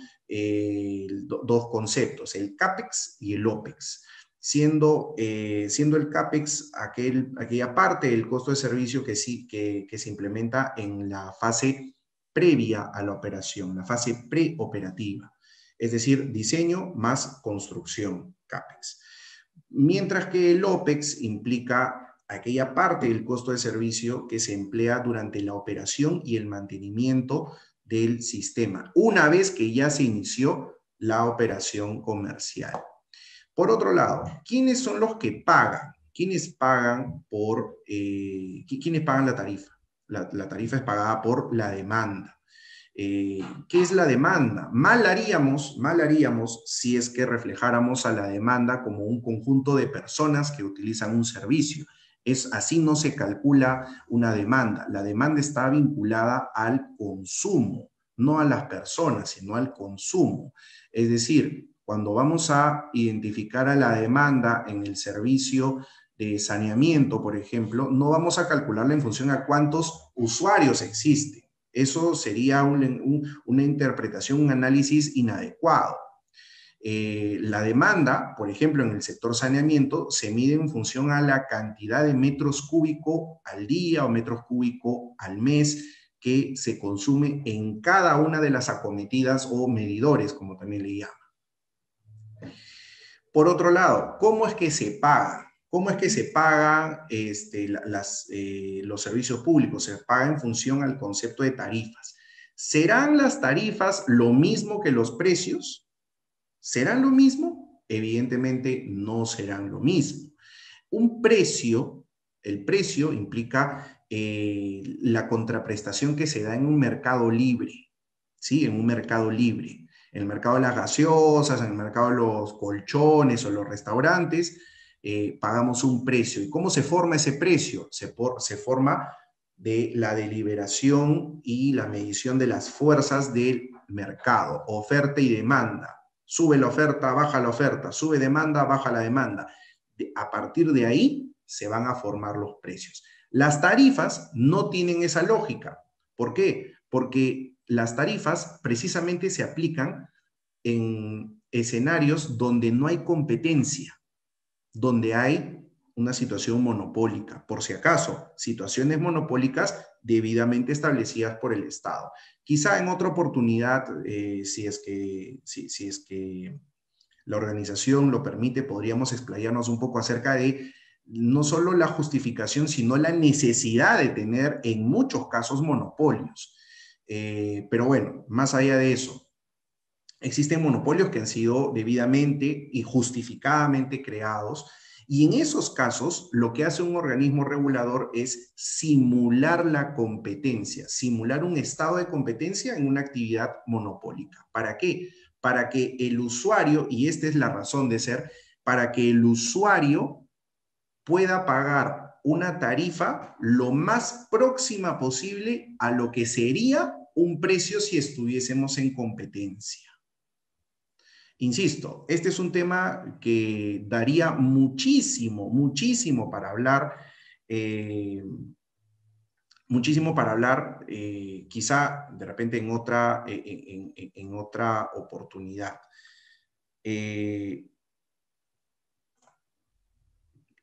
dos conceptos, el CAPEX y el OPEX. Siendo el CAPEX aquella parte del costo de servicio que se implementa en la fase previa a la operación, la fase preoperativa, es decir, diseño más construcción, CAPEX. Mientras que el OPEX implica aquella parte del costo de servicio que se emplea durante la operación y el mantenimiento del sistema, una vez que ya se inició la operación comercial. Por otro lado, ¿quiénes son los que pagan? ¿Quiénes pagan la tarifa? La tarifa es pagada por la demanda. ¿Qué es la demanda? Mal haríamos si es que reflejáramos a la demanda como un conjunto de personas que utilizan un servicio. Así no se calcula una demanda. La demanda está vinculada al consumo, no a las personas, sino al consumo. Es decir, cuando vamos a identificar a la demanda en el servicio de saneamiento, por ejemplo, no vamos a calcularla en función a cuántos usuarios existen. Eso sería una interpretación, un análisis inadecuado. La demanda, por ejemplo, en el sector saneamiento, se mide en función a la cantidad de metros cúbicos al día o metros cúbicos al mes que se consume en cada una de las acometidas o medidores, como también le llaman. Por otro lado, ¿cómo es que se paga? ¿Cómo es que se pagan los servicios públicos? Se paga en función al concepto de tarifas. ¿Serán las tarifas lo mismo que los precios? ¿Serán lo mismo? Evidentemente no serán lo mismo. Un precio, el precio implica la contraprestación que se da en un mercado libre, ¿sí? En un mercado libre. En el mercado de las gaseosas, en el mercado de los colchones o los restaurantes, pagamos un precio. ¿Y cómo se forma ese precio? Se forma de la deliberación y la medición de las fuerzas del mercado, oferta y demanda. Sube la oferta, baja la oferta, sube demanda, baja la demanda. A partir de ahí se van a formar los precios. Las tarifas no tienen esa lógica. ¿Por qué? Porque las tarifas precisamente se aplican en escenarios donde no hay competencia, donde hay una situación monopólica, por si acaso, situaciones monopólicas debidamente establecidas por el Estado. Quizá en otra oportunidad, si es que la organización lo permite, podríamos explayarnos un poco acerca de no solo la justificación, sino la necesidad de tener en muchos casos monopolios. Pero bueno, más allá de eso, existen monopolios que han sido debidamente y justificadamente creados, y en esos casos lo que hace un organismo regulador es simular la competencia, simular un estado de competencia en una actividad monopólica. ¿Para qué? Para que el usuario, y esta es la razón de ser, para que el usuario pueda pagar una tarifa lo más próxima posible a lo que sería un precio si estuviésemos en competencia. Insisto, este es un tema que daría muchísimo, muchísimo para hablar, quizá de repente en otra oportunidad.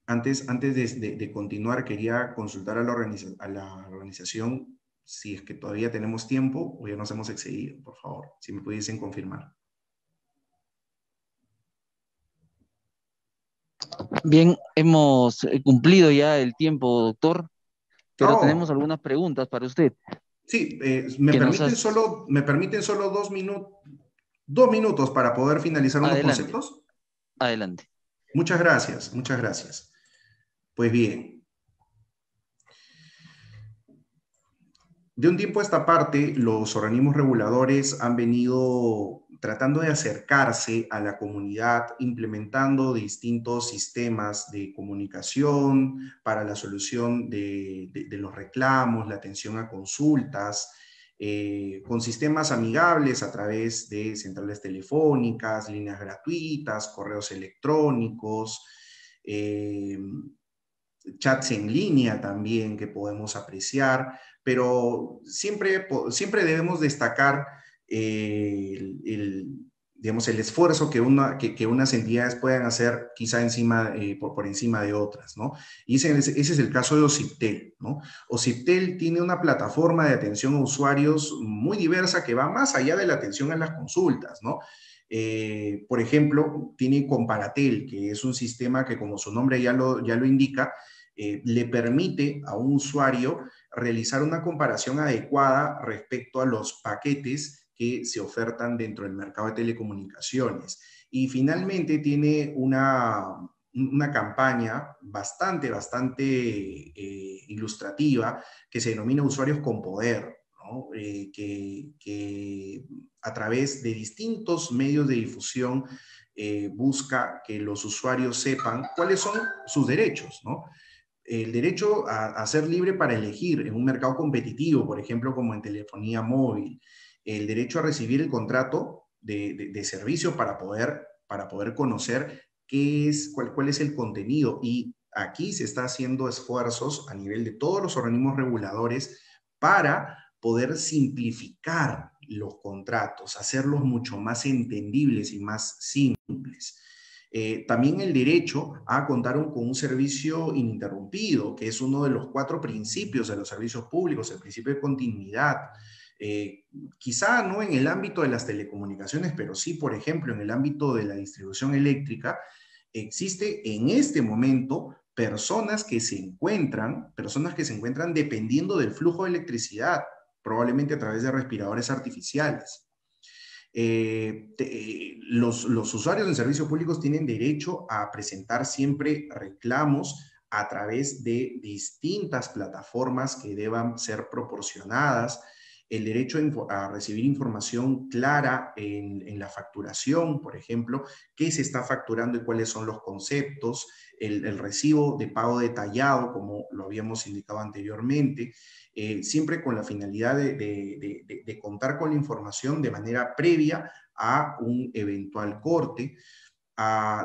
Antes de continuar, quería consultar a la organización si es que todavía tenemos tiempo o ya nos hemos excedido, por favor, si me pudiesen confirmar. Bien, hemos cumplido ya el tiempo, doctor, pero tenemos Oh, algunas preguntas para usted. sí, Que nos has... me permiten solo 2 minutos para poder finalizar unos Adelante, conceptos. adelante. Muchas gracias, muchas gracias. Pues bien, de un tiempo a esta parte, los organismos reguladores han venido tratando de acercarse a la comunidad, implementando distintos sistemas de comunicación para la solución de los reclamos, la atención a consultas, con sistemas amigables a través de centrales telefónicas, líneas gratuitas, correos electrónicos, chats en línea también que podemos apreciar, pero siempre debemos destacar digamos, el esfuerzo que unas entidades puedan hacer quizá por encima de otras, ¿no? Y ese es el caso de OSIPTEL, ¿no? OSIPTEL tiene una plataforma de atención a usuarios muy diversa que va más allá de la atención a las consultas, ¿no? Por ejemplo, tiene Comparatel, que es un sistema que, como su nombre ya lo indica, le permite a un usuario realizar una comparación adecuada respecto a los paquetes que se ofertan dentro del mercado de telecomunicaciones. Y finalmente tiene una campaña bastante ilustrativa que se denomina Usuarios con Poder, ¿no? Que a través de distintos medios de difusión busca que los usuarios sepan cuáles son sus derechos, ¿no? El derecho a ser libre para elegir en un mercado competitivo, por ejemplo, como en telefonía móvil, el derecho a recibir el contrato de servicio para poder conocer cuál es el contenido. Y aquí se está haciendo esfuerzos a nivel de todos los organismos reguladores para poder simplificar los contratos, hacerlos mucho más entendibles y más simples. También el derecho a contar con un servicio ininterrumpido, que es uno de los 4 principios de los servicios públicos, el principio de continuidad. Quizá no en el ámbito de las telecomunicaciones, pero sí, por ejemplo, en el ámbito de la distribución eléctrica, existe en este momento personas que se encuentran dependiendo del flujo de electricidad, probablemente a través de respiradores artificiales. Los usuarios en servicios públicos tienen derecho a presentar siempre reclamos a través de distintas plataformas que deban ser proporcionadas, el derecho a recibir información clara en la facturación, por ejemplo, qué se está facturando y cuáles son los conceptos, el recibo de pago detallado, como lo habíamos indicado anteriormente, siempre con la finalidad de contar con la información de manera previa a un eventual corte.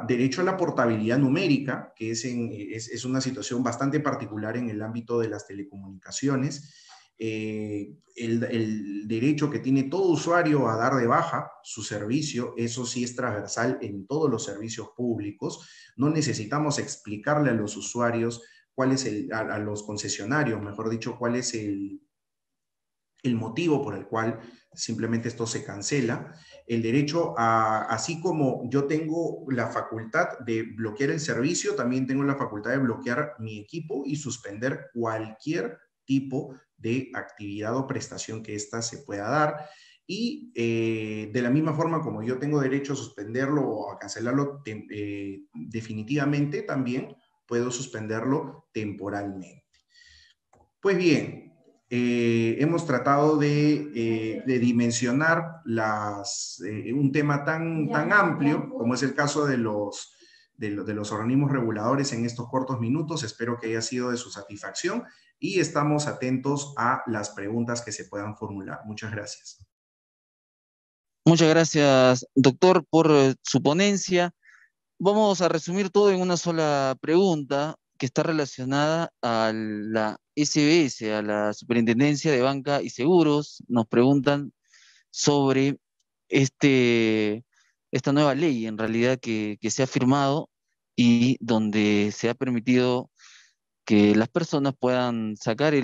Derecho a la portabilidad numérica, que es una situación bastante particular en el ámbito de las telecomunicaciones. El derecho que tiene todo usuario a dar de baja su servicio, eso sí es transversal en todos los servicios públicos. No necesitamos explicarle a los usuarios cuál es a los concesionarios, mejor dicho, cuál es el motivo por el cual simplemente esto se cancela. El derecho así como yo tengo la facultad de bloquear el servicio, también tengo la facultad de bloquear mi equipo y suspender cualquier tipo de actividad o prestación que ésta se pueda dar. Y de la misma forma como yo tengo derecho a suspenderlo o a cancelarlo definitivamente, también puedo suspenderlo temporalmente. Pues bien, hemos tratado de dimensionar un tema tan amplio como es el caso de los organismos reguladores en estos cortos minutos. Espero que haya sido de su satisfacción y estamos atentos a las preguntas que se puedan formular. Muchas gracias. Muchas gracias, doctor, por su ponencia. Vamos a resumir todo en una sola pregunta que está relacionada a la SBS, a la Superintendencia de Banca y Seguros. Nos preguntan sobre esta nueva ley, en realidad, que se ha firmado y donde se ha permitido que las personas puedan sacar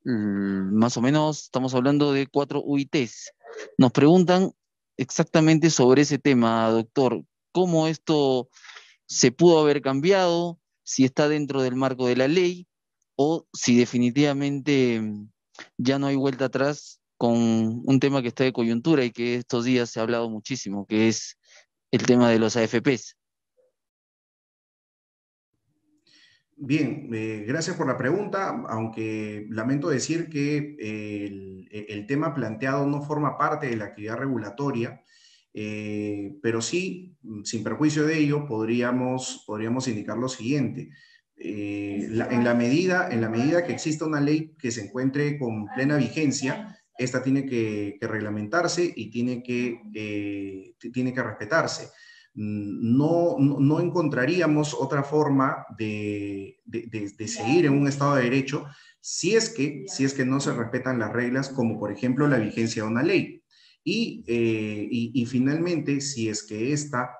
más o menos, estamos hablando de 4 UITs. Nos preguntan exactamente sobre ese tema, doctor. ¿Cómo esto se pudo haber cambiado? Si está dentro del marco de la ley o si definitivamente ya no hay vuelta atrás con un tema que está de coyuntura y que estos días se ha hablado muchísimo, que es el tema de los AFPs. Bien, gracias por la pregunta, aunque lamento decir que el tema planteado no forma parte de la actividad regulatoria, pero sí, sin perjuicio de ello, podríamos indicar lo siguiente. En la medida que exista una ley que se encuentre con plena vigencia, esta tiene que reglamentarse y tiene que respetarse. No encontraríamos otra forma de seguir en un Estado de Derecho si es que no se respetan las reglas, como por ejemplo la vigencia de una ley. Y finalmente, si es que ésta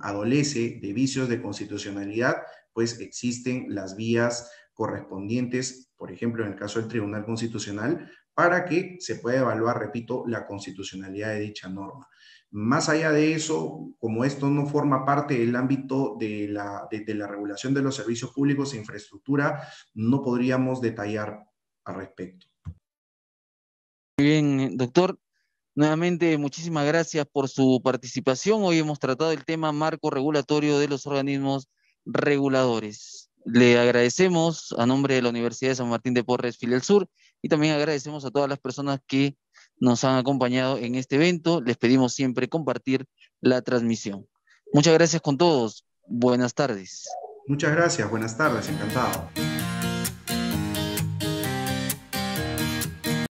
adolece de vicios de constitucionalidad, pues existen las vías correspondientes, por ejemplo, en el caso del Tribunal Constitucional, para que se pueda evaluar, repito, la constitucionalidad de dicha norma. Más allá de eso, como esto no forma parte del ámbito de la regulación de los servicios públicos e infraestructura, no podríamos detallar al respecto. Muy bien, doctor. Nuevamente, muchísimas gracias por su participación. Hoy hemos tratado el tema marco regulatorio de los organismos reguladores. Le agradecemos a nombre de la Universidad de San Martín de Porres, Filial Sur, y también agradecemos a todas las personas que nos han acompañado en este evento. Les pedimos siempre compartir la transmisión. Muchas gracias con todos. Buenas tardes. Muchas gracias. Buenas tardes. Encantado.